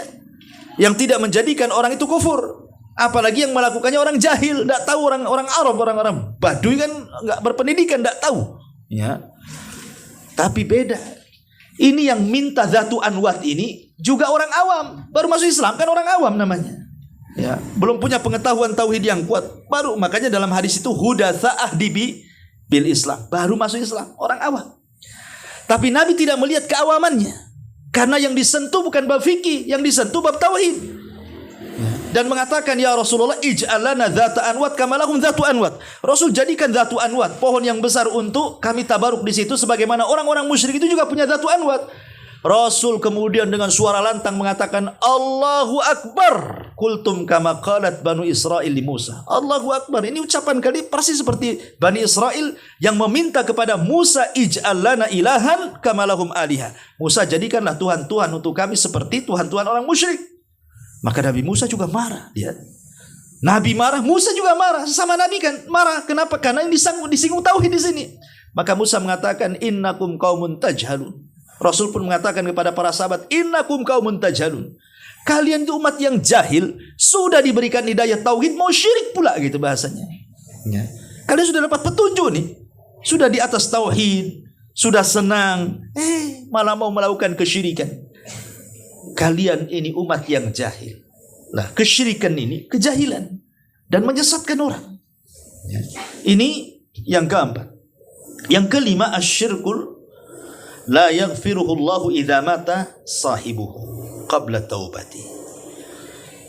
yang tidak menjadikan orang itu kufur. Apalagi yang melakukannya orang jahil, tidak tahu, orang Arab, orang Baduy kan nggak berpendidikan, tidak tahu. Ya. Tapi beda. Ini yang minta Dzatu Anwat ini juga orang awam, baru masuk Islam, kan orang awam namanya. Ya, belum punya pengetahuan tauhid yang kuat. Baru makanya dalam hadis itu hudatsa'ah bil Islam, baru masuk Islam, orang awam. Tapi Nabi tidak melihat keawamannya. Karena yang disentuh bukan bab fikih, yang disentuh bab tauhid. Ya. dan mengatakan, ya Rasulullah, ij'al lana dzata anwat kama lahum dzatu anwat. Rasul jadikan dzatu anwat, pohon yang besar untuk kami tabaruk di situ sebagaimana orang-orang musyrik itu juga punya dzatu anwat. Rasul kemudian dengan suara lantang mengatakan, Allahu Akbar. Kultum kama qalat Banu Israil li Musa. Allahu Akbar. Ini ucapan kali persis seperti Bani Israel yang meminta kepada Musa, ij'al lana ilahan kama lahum aliha. Musa, jadikanlah Tuhan-Tuhan untuk kami seperti Tuhan-Tuhan orang musyrik. Maka Nabi Musa juga marah. Nabi marah, Musa juga marah. Sesama Nabi kan marah. Kenapa? Karena ini disinggung tauhid di sini. Maka Musa mengatakan, innakum qaumun tajhalun. Rasul pun mengatakan kepada para sahabat, innakum qaumun tajhalun. Kalian itu umat yang jahil, sudah diberikan hidayah tauhid, mau syirik pula gitu bahasanya. Ya. Kalian sudah dapat petunjuk nih. Sudah di atas tauhid, sudah senang, malah mau melakukan kesyirikan. Kalian ini umat yang jahil. Nah, kesyirikan ini kejahilan dan menyesatkan orang. Ya. Ini yang keempat. Yang kelima, asyirkul la yaghfiruhullahu idza mata sahibuhu qabla taubati.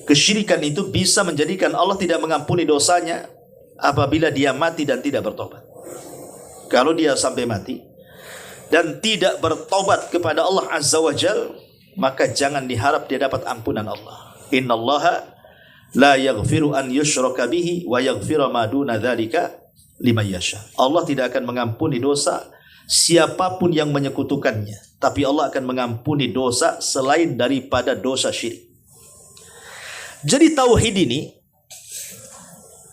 Kesyirikan itu bisa menjadikan Allah tidak mengampuni dosanya apabila dia mati dan tidak bertobat. Kalau dia sampai mati dan tidak bertobat kepada Allah Azza wa Jal, maka jangan diharap dia dapat ampunan Allah. Innallaha la yaghfiru an yushraka bihi wa yaghfiru ma duna dzalika liman yasha. Allah tidak akan mengampuni dosa siapapun yang menyekutukannya, tapi Allah akan mengampuni dosa selain daripada dosa syirik. Jadi tauhid ini,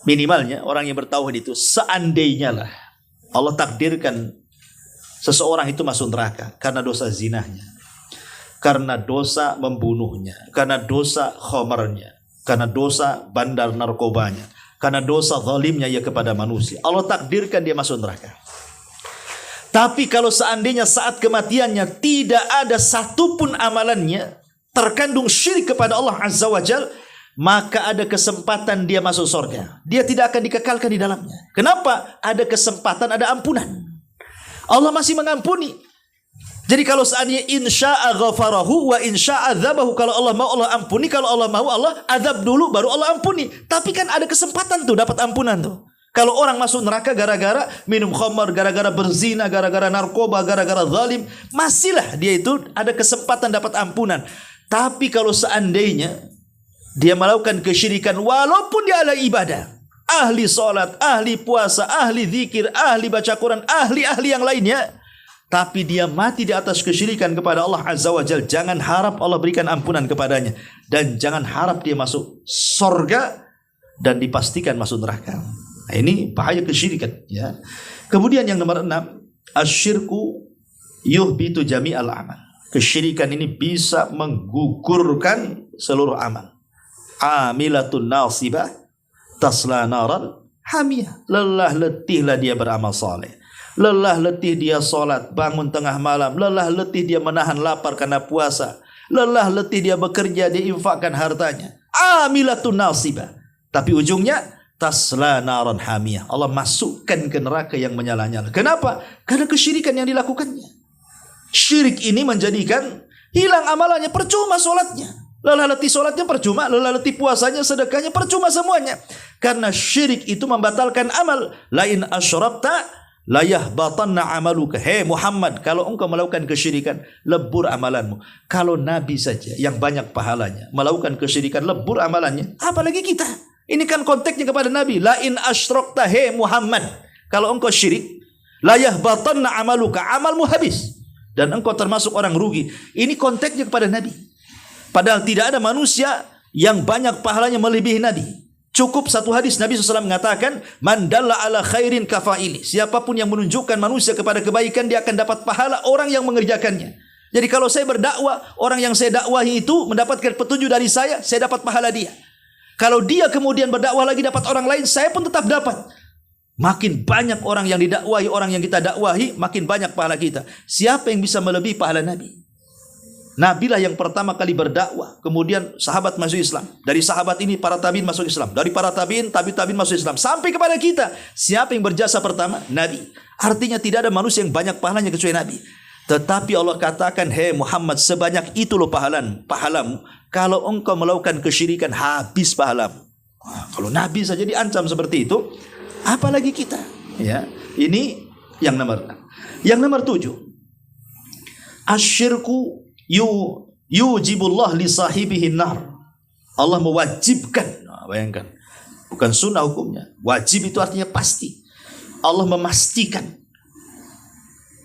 minimalnya orang yang bertauhid itu, seandainya lah Allah takdirkan seseorang itu masuk neraka karena dosa zinahnya, karena dosa membunuhnya, karena dosa khomarnya, karena dosa bandar narkobanya, karena dosa zalimnya ya kepada manusia, Allah takdirkan dia masuk neraka. Tapi kalau seandainya saat kematiannya tidak ada satupun amalannya terkandung syirik kepada Allah Azza wa Jal, maka ada kesempatan dia masuk surga. Dia tidak akan dikekalkan di dalamnya. Kenapa? Ada kesempatan, ada ampunan. Allah masih mengampuni. Jadi kalau seandainya insya'a ghafarahu wa insya'a adzabahu, kalau Allah mau Allah ampuni, kalau Allah mau Allah azab dulu baru Allah ampuni. Tapi kan ada kesempatan tuh dapat ampunan tuh. Kalau orang masuk neraka gara-gara minum khamar, gara-gara berzina, gara-gara narkoba, gara-gara zalim, masihlah dia itu ada kesempatan dapat ampunan. Tapi kalau seandainya dia melakukan kesyirikan walaupun dia ahli ibadah, ahli salat, ahli puasa, ahli zikir, ahli baca Quran, ahli-ahli yang lainnya, tapi dia mati di atas kesyirikan kepada Allah Azza wa Jalla, jangan harap Allah berikan ampunan kepadanya, dan jangan harap dia masuk surga dan dipastikan masuk neraka. Nah, ini bahaya kesyirikan, ya. Kemudian yang nomor 6, asyirku yuhbitu jami'al amal. Kesyirikan ini bisa menggugurkan seluruh amal. Amilatun nasibah tasla naran hamiyah. Lelah letihlah dia beramal saleh. Lelah letih dia salat bangun tengah malam. Lelah letih dia menahan lapar karena puasa. Lelah letih dia bekerja, dia infakkan hartanya. Amilatun nasibah. Tapi ujungnya tasla naran hamiyah. Allah masukkan ke neraka yang menyala-nyala. Kenapa? Karena kesyirikan yang dilakukannya. Syirik ini menjadikan hilang amalannya, percuma solatnya. Lelah letih solatnya percuma, lelah letih puasanya, sedekahnya percuma semuanya. Karena syirik itu membatalkan amal. Lain asyrakta la yahbatanna amaluka. Hei Muhammad, kalau engkau melakukan kesyirikan, lebur amalanmu. Kalau Nabi saja yang banyak pahalanya melakukan kesyirikan, lebur amalannya, apalagi kita. Ini kan konteksnya kepada Nabi. Lain asyrakta, hei Muhammad, kalau engkau syirik, la yahbatanna amaluka, amalmu habis dan engkau termasuk orang rugi. Ini konteksnya kepada Nabi. Padahal tidak ada manusia yang banyak pahalanya melebihi Nabi. Cukup satu hadis Nabi SAW mengatakan, man dalla ala khairin kafaili. Siapapun yang menunjukkan manusia kepada kebaikan, dia akan dapat pahala orang yang mengerjakannya. Jadi kalau saya berdakwah, orang yang saya dakwahi itu mendapatkan petunjuk dari saya dapat pahala dia. Kalau dia kemudian berdakwah lagi dapat orang lain, saya pun tetap dapat. Makin banyak orang yang didakwahi, orang yang kita dakwahi, makin banyak pahala kita. Siapa yang bisa melebihi pahala Nabi? Nabi lah yang pertama kali berdakwah, kemudian sahabat masuk Islam. Dari sahabat ini para tabiin masuk Islam. Dari para tabiin, tabiin masuk Islam. Sampai kepada kita. Siapa yang berjasa pertama? Nabi. Artinya tidak ada manusia yang banyak pahalanya kecuali Nabi. Tetapi Allah katakan, hei Muhammad, sebanyak itu loh pahalamu. Kalau engkau melakukan kesyirikan, habis pahalamu. Kalau Nabi saja diancam seperti itu, apalagi kita. Ya, ini yang nomor 6. Yang nomor 7, asyirku yujibullah li sahibihi nar. Allah mewajibkan. Bayangkan, bukan sunnah hukumnya. Wajib itu artinya pasti. Allah memastikan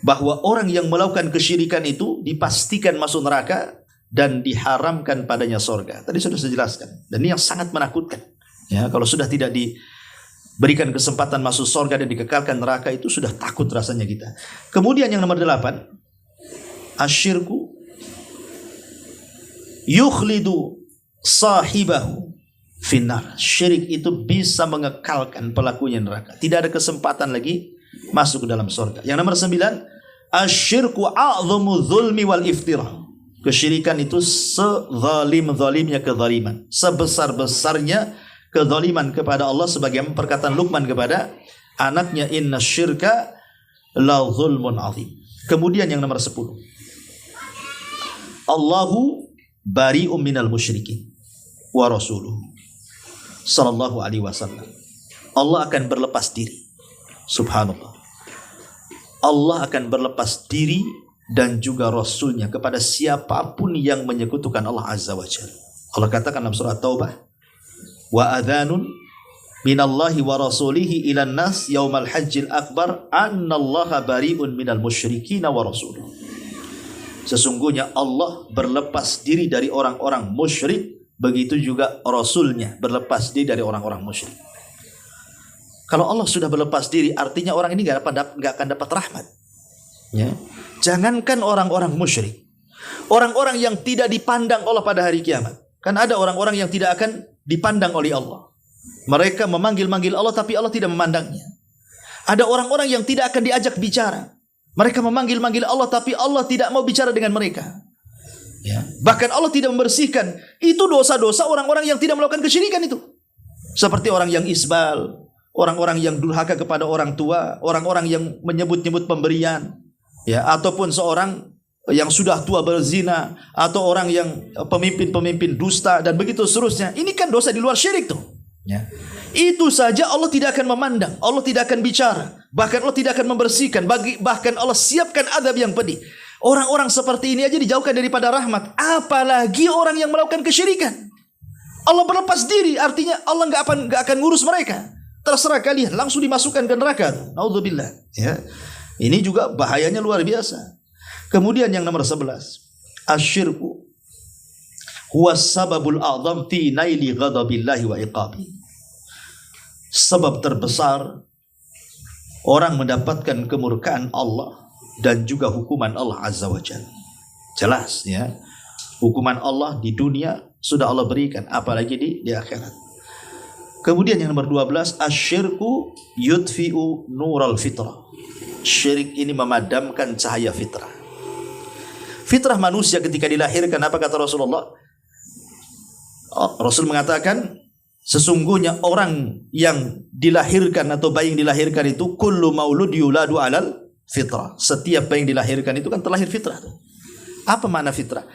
bahwa orang yang melakukan kesyirikan itu dipastikan masuk neraka dan diharamkan padanya surga. Tadi sudah saya jelaskan. Dan ini yang sangat menakutkan. Ya, kalau sudah tidak diberikan kesempatan masuk surga dan dikekalkan neraka, itu sudah takut rasanya kita. Kemudian yang nomor 8, asyirku yukhlidu sahibahu finnar. Syirik itu bisa mengekalkan pelakunya neraka. Tidak ada kesempatan lagi masuk ke dalam surga. Yang nomor 9, asyirku a'zamu dzulmi wal iftira. Kesyirikan itu sezalim-zalimnya kezaliman, sebesar-besarnya kezaliman kepada Allah, sebagaimana perkataan Luqman kepada anaknya, inna syirka la zulmun azim. Kemudian yang nomor 10, Allahu bari'um minal musyrikin wa rasuluhu sallallahu alaihi wasallam. Allah akan berlepas diri. Subhanallah. Allah akan berlepas diri dan juga Rasulnya kepada siapapun yang menyekutukan Allah Azza wa Jalla. Allah katakan dalam surah Taubah, wa adhanun minallahi wa rasulihi ilan nas yaumal hajjil akbar annallaha bari'un minal musyrikin wa rasuluhu. Sesungguhnya Allah berlepas diri dari orang-orang musyrik, begitu juga Rasulnya berlepas diri dari orang-orang musyrik. Kalau Allah sudah berlepas diri, artinya orang ini gak akan dapat rahmat. Ya. Jangankan orang-orang musyrik, orang-orang yang tidak dipandang Allah pada hari kiamat. Kan ada orang-orang yang tidak akan dipandang oleh Allah. Mereka memanggil-manggil Allah, tapi Allah tidak memandangnya. Ada orang-orang yang tidak akan diajak bicara. Mereka memanggil-manggil Allah, tapi Allah tidak mau bicara dengan mereka. Ya. Bahkan Allah tidak membersihkan. Itu dosa-dosa orang-orang yang tidak melakukan kesyirikan itu. Seperti orang yang isbal, orang-orang yang durhaka kepada orang tua, orang-orang yang menyebut-nyebut pemberian, ya, ataupun seorang yang sudah tua berzina, atau orang yang pemimpin-pemimpin dusta, dan begitu seterusnya. Ini kan dosa di luar syirik tuh. Ya. Itu saja Allah tidak akan memandang, Allah tidak akan bicara, bahkan Allah tidak akan membersihkan, bahkan Allah siapkan azab yang pedih. Orang-orang seperti ini aja dijauhkan daripada rahmat, apalagi orang yang melakukan kesyirikan. Allah berlepas diri, artinya Allah nggak akan ngurus mereka. Terserah kalian, langsung dimasukkan ke neraka. Naudzubillah. Ya. Ini juga bahayanya luar biasa. Kemudian yang nomor 11, asyirku huwa sababul a'zam fi naili ghadabillahi wa iqabi. Sebab terbesar orang mendapatkan kemurkaan Allah dan juga hukuman Allah Azza wa Jalla. Jelas ya, hukuman Allah di dunia sudah Allah berikan, apalagi di akhirat. Kemudian yang nomor 12, asyirku yudfi'u nural fitrah. Syirik ini memadamkan cahaya fitrah. Fitrah manusia ketika dilahirkan, apa kata Rasulullah? Rasul mengatakan, sesungguhnya orang yang dilahirkan atau bayi yang dilahirkan itu kullu maulud yuladu alal fitrah. Setiap bayi yang dilahirkan itu kan terlahir fitrah. Apa makna fitrah?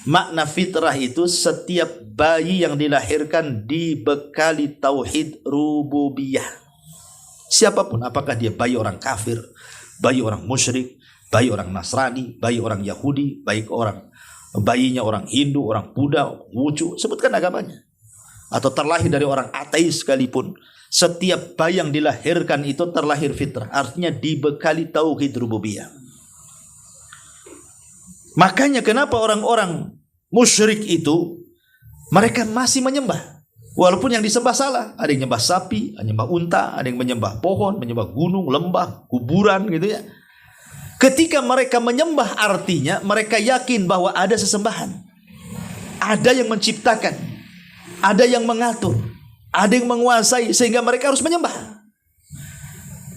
Makna fitrah itu setiap bayi yang dilahirkan dibekali tauhid rububiyah. Siapapun, apakah dia bayi orang kafir, bayi orang musyrik, bayi orang Nasrani, bayi orang Yahudi, bayinya orang Hindu, orang Buddha, Wucu, sebutkan agamanya. Atau terlahir dari orang ateis sekalipun, setiap bayi yang dilahirkan itu terlahir fitrah, artinya dibekali tauhid rububiyah. Makanya kenapa orang-orang musyrik itu mereka masih menyembah, walaupun yang disembah salah. Ada yang menyembah sapi, ada yang menyembah unta, ada yang menyembah pohon, menyembah gunung, lembah, kuburan gitu ya. Ketika mereka menyembah, artinya mereka yakin bahwa ada sesembahan, ada yang menciptakan, ada yang mengatur, ada yang menguasai, sehingga mereka harus menyembah.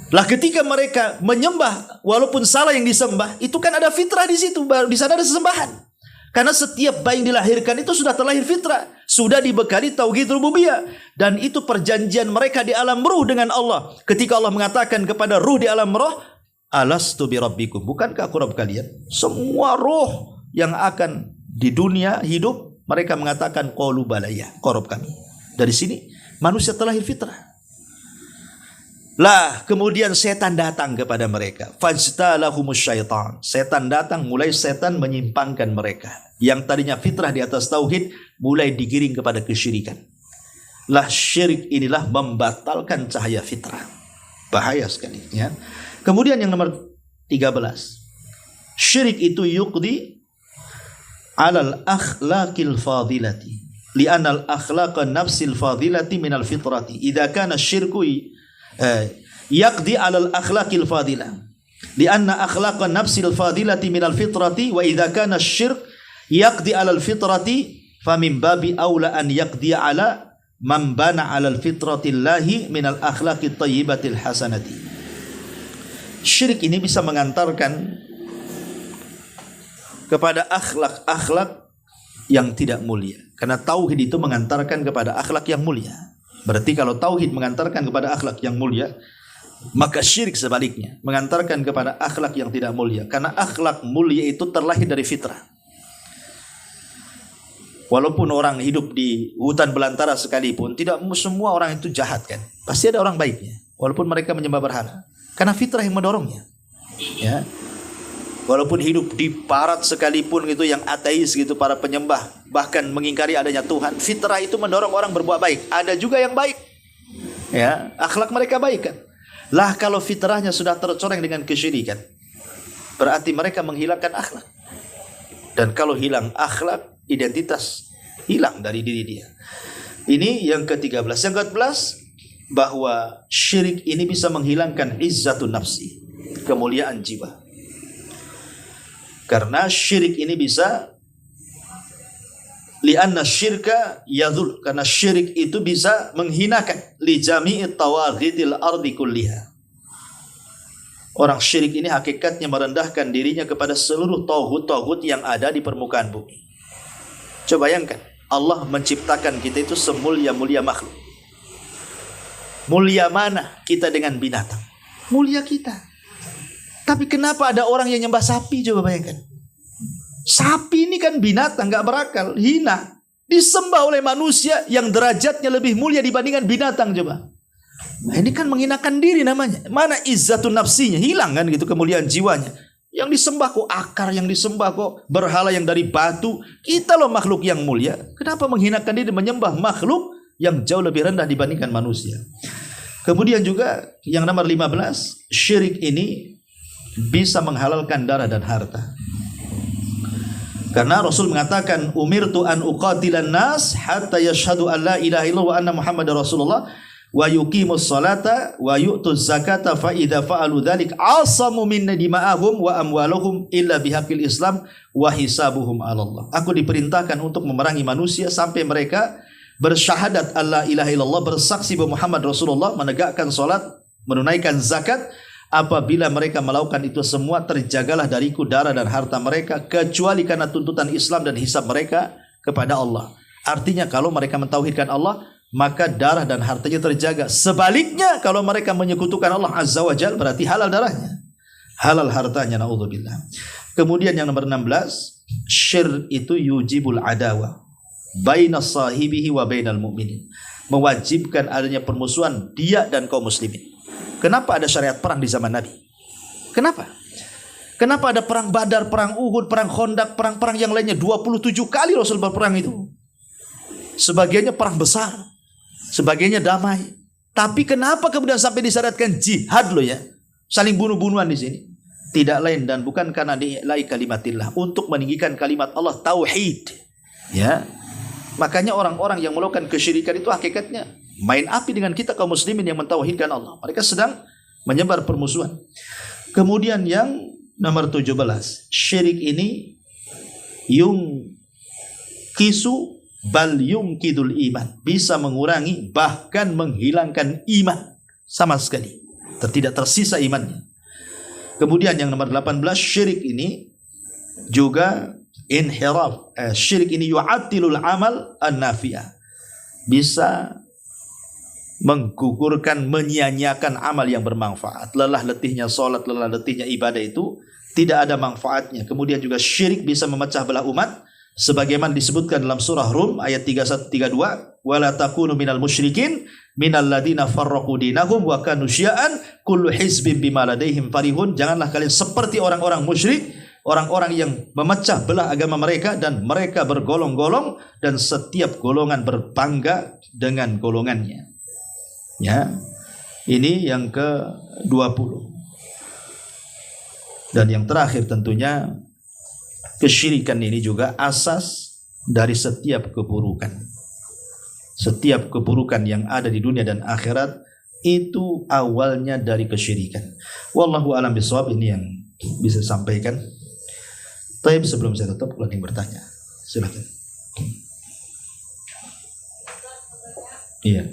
Lah ketika mereka menyembah walaupun salah yang disembah, itu kan ada fitrah di situ, baru di sana ada sesembahan. Karena setiap bayi yang dilahirkan itu sudah terlahir fitrah, sudah dibekali tauhid rububiyah, dan itu perjanjian mereka di alam ruh dengan Allah. Ketika Allah mengatakan kepada ruh di alam roh, alastu birabbikum, bukankah aku Rabb kalian? Semua roh yang akan di dunia hidup, mereka mengatakan qalu bala, ya, Rabb kami. Dari sini manusia terlahir fitrah. Lah, kemudian setan datang kepada mereka. Fajtalahumus syaitan. Setan datang, mulai setan menyimpangkan mereka. Yang tadinya fitrah di atas tauhid, mulai digiring kepada kesyirikan. Lah, syirik inilah membatalkan cahaya fitrah. Bahaya sekali, ya. Kemudian yang nomor 13. Syirik itu yuqdi alal akhlaqil fadilati. Li'anal akhlaqa nafsil fadilati minal fitrati. Idza kana syirku yaqdi alal akhlaqil fadilah. Li'anna akhlaqa nafsil fadilati minal fitrati wa idza kana syirk yaqdi alal fitrati famin babi aula an yaqdi ala man bana alal fitratillahi minal akhlaqit thayyibatil hasanati. Syirik ini bisa mengantarkan kepada akhlak-akhlak yang tidak mulia. Karena tauhid itu mengantarkan kepada akhlak yang mulia. Berarti kalau tauhid mengantarkan kepada akhlak yang mulia, maka syirik sebaliknya mengantarkan kepada akhlak yang tidak mulia. Karena akhlak mulia itu terlahir dari fitrah. Walaupun orang hidup di hutan belantara sekalipun, tidak semua orang itu jahat kan. Pasti ada orang baiknya. Walaupun mereka menyembah berhala. Karena fitrah yang mendorongnya. Ya. Walaupun hidup di barat sekalipun gitu, yang ateis gitu, para penyembah bahkan mengingkari adanya Tuhan, fitrah itu mendorong orang berbuat baik. Ada juga yang baik, ya, akhlak mereka baik kan. Lah kalau fitrahnya sudah tercoreng dengan kesyirikan, berarti mereka menghilangkan akhlak. Dan kalau hilang akhlak, identitas hilang dari diri dia. Ini yang ke-13. Yang ke-14, bahwa syirik ini bisa menghilangkan izzatun nafsi, kemuliaan jiwa. Karena syirik ini bisa, li'anna syirka yadhul, karena syirik itu bisa menghinakan li jami'i tawaghidil ardi kulliha. Orang syirik ini hakikatnya merendahkan dirinya kepada seluruh tauhid-tauhid yang ada di permukaan bumi. Coba bayangkan, Allah menciptakan kita itu semulia-mulia makhluk. Mulia mana kita dengan binatang? Mulia kita. Tapi kenapa ada orang yang nyembah sapi? Coba bayangkan. Sapi ini kan binatang, gak berakal, hina. Disembah oleh manusia yang derajatnya lebih mulia dibandingkan binatang. Coba. Nah, ini kan menghinakan diri namanya. Mana izzatun nafsinya? Hilang kan gitu kemuliaan jiwanya. Yang disembah kok akar, yang disembah kok berhala yang dari batu. Kita loh makhluk yang mulia. Kenapa menghinakan diri menyembah makhluk yang jauh lebih rendah dibandingkan manusia? Kemudian juga yang nomor 15, syirik ini bisa menghalalkan darah dan harta. Karena Rasul mengatakan, umirtu an uqatilan nas hatta yashhadu an la ilaha illallah wa anna muhammadar rasulullah wa yuqimus salata wa yu'tuz zakata fa idza fa'alu dzalik asamu minna dima'ahum wa amwaluhum illa bihaqqil islam wa hisabuhum 'ala Allah. Aku diperintahkan untuk memerangi manusia sampai mereka bersyahadat alla ilaha illallah, bersaksi bahwa Muhammad Rasulullah, menegakkan salat, menunaikan zakat. Apabila mereka melakukan itu semua, terjagalah dariku darah dan harta mereka, kecuali karena tuntutan Islam dan hisab mereka kepada Allah. Artinya kalau mereka mentauhidkan Allah, maka darah dan hartanya terjaga. Sebaliknya kalau mereka menyekutukan Allah Azza wa Jalla, berarti halal darahnya, halal hartanya, naudzubillah. Kemudian yang nomor 16, syirk itu yujibul adawa baina sahibihi wa bainal mu'minin, mewajibkan adanya permusuhan dia dan kaum muslimin. Kenapa ada syariat perang di zaman Nabi? Kenapa? Kenapa ada perang Badar, perang Uhud, perang Khandaq, perang-perang yang lainnya? 27 kali Rasul berperang itu. Sebagiannya perang besar, sebagiannya damai. Tapi kenapa kemudian sampai disyariatkan jihad loh ya? Saling bunuh-bunuhan di sini. Tidak lain dan bukan karena di'ilai kalimatillah, untuk meninggikan kalimat Allah, tauhid. Ya. Makanya orang-orang yang melakukan kesyirikan itu hakikatnya main api dengan kita kaum muslimin yang mentauhidkan Allah. Mereka sedang menyebar permusuhan. Kemudian yang nomor 17, syirik ini kisu bal kidul iman, bisa mengurangi bahkan menghilangkan iman sama sekali, tidak tersisa imannya. Kemudian yang nomor 18, syirik ini juga inhiraf. Syirik ini yu'attilul amal an-nafi'ah, bisa menggugurkan, menyia-nyiakan amal yang bermanfaat. Lelah letihnya salat, lelah letihnya ibadah itu tidak ada manfaatnya. Kemudian juga syirik bisa memecah belah umat, sebagaimana disebutkan dalam surah Rum ayat 31-32, wala takunu minal musyrikin minal ladina farraqu dinahum wa kanu syi'an kullu hizbin bima ladaihim farihun. Janganlah kalian seperti orang-orang musyrik, orang-orang yang memecah belah agama mereka dan mereka bergolong-golong dan setiap golongan berbangga dengan golongannya. Ya. Ini yang ke-20. Dan yang terakhir tentunya kesyirikan ini juga asas dari setiap keburukan. Setiap keburukan yang ada di dunia dan akhirat itu awalnya dari kesyirikan. Wallahu a'lam bishawab. Ini yang bisa sampaikan. Tapi sebelum saya tutup, kalau ada yang bertanya, silakan. Iya.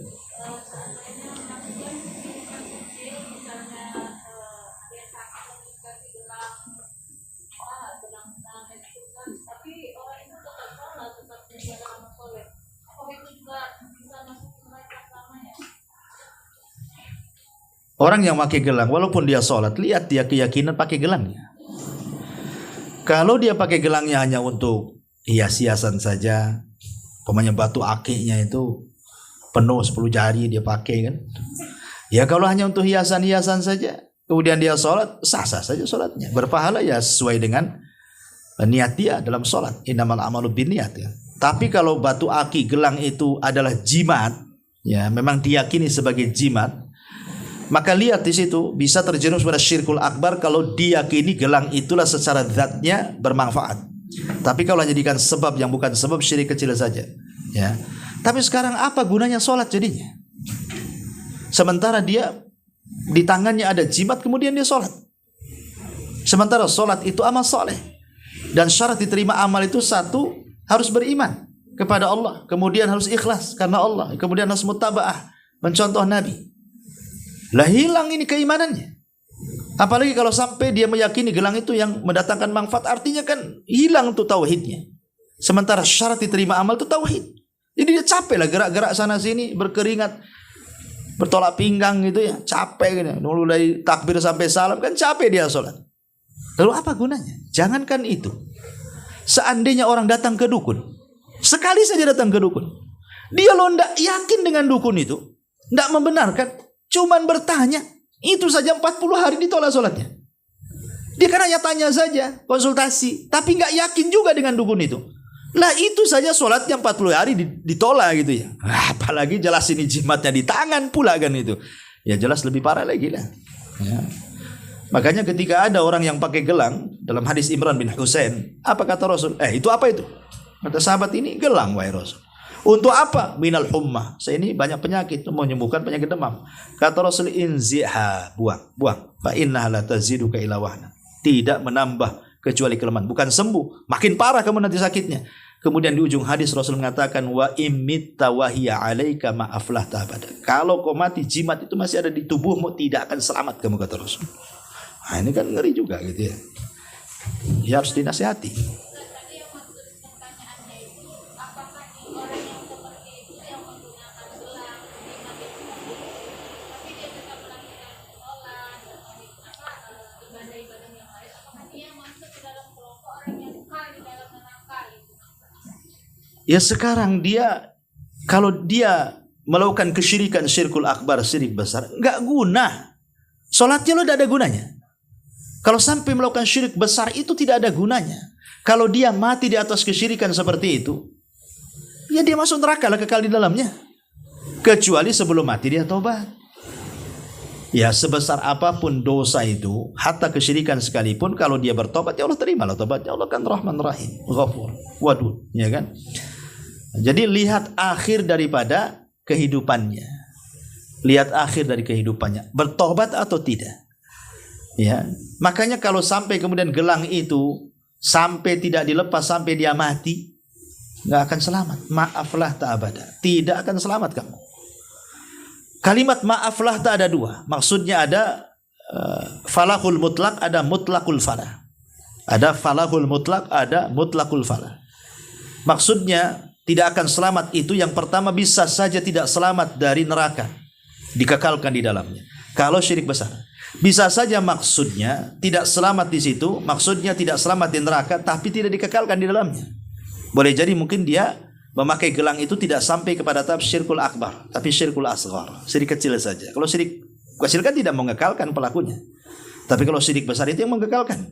Orang yang pakai gelang, walaupun dia sholat, lihat dia keyakinan pakai gelangnya. Kalau dia pakai gelangnya hanya untuk hias-hiasan saja, pokoknya batu akiknya itu penuh 10 jari dia pakai kan. Ya kalau hanya untuk hiasan-hiasan saja, kemudian dia sholat, sah-sah saja sholatnya. Berpahala ya sesuai dengan niat dia dalam sholat. Innamal a'malu binniyat ya. Tapi kalau batu akik gelang itu adalah jimat, ya memang diyakini sebagai jimat, maka lihat di situ bisa terjerumus pada syirkul akbar kalau diyakini gelang itulah secara zatnya bermanfaat. Tapi kalau jadikan sebab yang bukan sebab, syirik kecil saja. Ya. Tapi sekarang apa gunanya sholat jadinya? Sementara dia di tangannya ada jimat, kemudian dia sholat. Sementara sholat itu amal soleh. Dan syarat diterima amal itu satu, harus beriman kepada Allah. Kemudian harus ikhlas karena Allah. Kemudian harus mutaba'ah, mencontoh Nabi. Lah hilang ini keimanannya. Apalagi kalau sampai dia meyakini gelang itu yang mendatangkan manfaat, artinya kan hilang tuh tauhidnya. Sementara syarat diterima amal itu tauhid. Jadi dia capek lah gerak-gerak sana sini, berkeringat, bertolak pinggang gitu ya, capek gitu. Dulu dari takbir sampai salam kan capek dia sholat. Lalu apa gunanya? Jangankan itu. Seandainya orang datang ke dukun, sekali saja datang ke dukun, dia lo ndak yakin dengan dukun itu, ndak membenarkan, cuman bertanya, itu saja 40 hari ditolak sholatnya. Dia kan hanya tanya saja, konsultasi, tapi nggak yakin juga dengan dukun itu. Lah itu saja sholatnya 40 hari ditolak gitu ya. Apalagi jelas ini jimatnya di tangan pula kan itu. Ya jelas lebih parah lagi lah. Ya. Makanya ketika ada orang yang pakai gelang, dalam hadis Imran bin Husain, apa kata Rasul? Itu apa itu? Kata sahabat ini, gelang wahai Rasul. Untuk apa? Minal hummah. Saya ini banyak penyakit, mau menyembuhkan penyakit demam. Kata Rasul, inziha, buang. Fa innaha la taziduka ila wahna. Tidak menambah kecuali kelemahan, bukan sembuh, makin parah kamu nanti sakitnya. Kemudian di ujung hadis Rasul mengatakan, wa imitta wa hiya 'alaika ma aflahta abada. Kalau kau mati jimat itu masih ada di tubuhmu, tidak akan selamat kamu, kata Rasul. Nah, ini kan ngeri juga gitu ya. Ya harus dinasihati. Ya sekarang dia, kalau dia melakukan kesyirikan, syirkul akbar, syirik besar, nggak guna. Sholatnya lo tidak ada gunanya. Kalau sampai melakukan syirik besar itu tidak ada gunanya. Kalau dia mati di atas kesyirikan seperti itu, ya dia masuk neraka lah, kekal di dalamnya. Kecuali sebelum mati dia tobat. Ya sebesar apapun dosa itu, hatta kesyirikan sekalipun, kalau dia bertobat, ya Allah terimalah tobatnya. Allah kan Rahman Rahim, Ghafur, Wadud, ya kan? Jadi lihat akhir daripada kehidupannya. Lihat akhir dari kehidupannya, bertobat atau tidak. Ya, makanya kalau sampai kemudian gelang itu sampai tidak dilepas sampai dia mati, nggak akan selamat. Maaflah tak abada, tidak akan selamat kamu. Kalimat maaflah tak ada dua, maksudnya ada falahul mutlak, ada mutlakul falah. Ada falahul mutlak, ada mutlakul falah. Maksudnya tidak akan selamat itu yang pertama bisa saja tidak selamat dari neraka. dikekalkan di dalamnya. Kalau syirik besar, bisa saja maksudnya tidak selamat di situ, maksudnya tidak selamat di neraka, tapi tidak dikekalkan di dalamnya. Boleh jadi mungkin dia memakai gelang itu tidak sampai kepada tahap syirkul akbar, tapi syirkul asghar, syirik kecil saja. Kalau syirik kecil kan tidak mengekalkan pelakunya, tapi kalau syirik besar itu yang mengekalkan.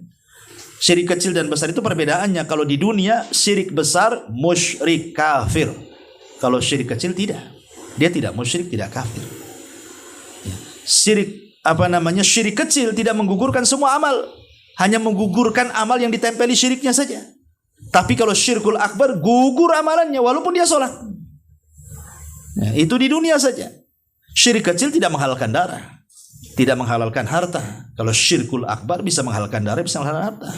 Syirik kecil dan besar itu perbedaannya. Kalau di dunia syirik besar musyrik kafir. Kalau syirik kecil tidak. Dia tidak musyrik, tidak kafir. Syirik kecil tidak menggugurkan semua amal, hanya menggugurkan amal yang ditempeli syiriknya saja. Tapi kalau syirkul akbar gugur amalannya walaupun dia sholat. Itu di dunia saja. Syirik kecil tidak menghalalkan darah, tidak menghalalkan harta. Kalau syirkul akbar bisa menghalalkan darah, bisa menghalalkan harta.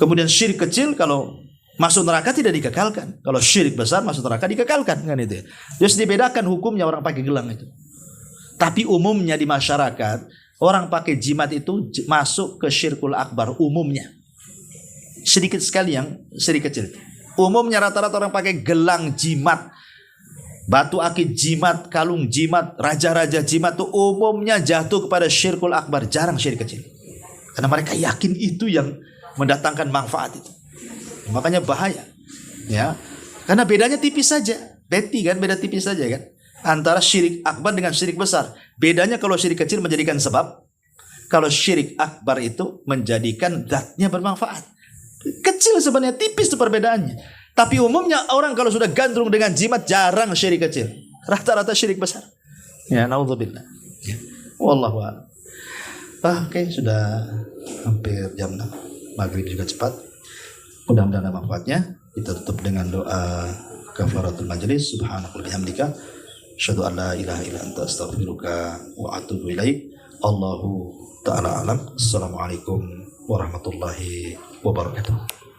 Kemudian syirik kecil kalau masuk neraka tidak dikekalkan. Kalau syirik besar masuk neraka dikekalkan, kan itu. Terus dibedakan hukumnya orang pakai gelang itu. Tapi umumnya di masyarakat orang pakai jimat itu masuk ke syirkul akbar umumnya. Sedikit sekali yang syirik kecil. Umumnya rata-rata orang pakai gelang jimat, batu akik jimat, kalung jimat, raja-raja jimat itu umumnya jatuh kepada syirkul akbar, jarang syirik kecil. Karena mereka yakin itu yang mendatangkan manfaat itu. Makanya bahaya. Ya. Karena bedanya tipis saja. Beda tipis saja kan. Antara syirik akbar dengan syirik besar. Bedanya kalau syirik kecil menjadikan sebab, kalau syirik akbar itu menjadikan zatnya bermanfaat. Kecil sebenarnya, tipis itu perbedaannya. Tapi umumnya orang kalau sudah gandrung dengan jimat jarang syirik kecil. Rata-rata syirik besar. Ya, naudzubillah. Ya. Wallahu a'lam. Oke, sudah hampir jam 6. Maghrib juga cepat. Mudah-mudahan ada manfaatnya. Kita tutup dengan doa kafaratul majlis. Subhanakallahumma bihamdika asyhadu an la ilaha illa anta astaghfiruka wa atubu ilaik. Allahu ta'ala alam. Assalamualaikum warahmatullahi wabarakatuh.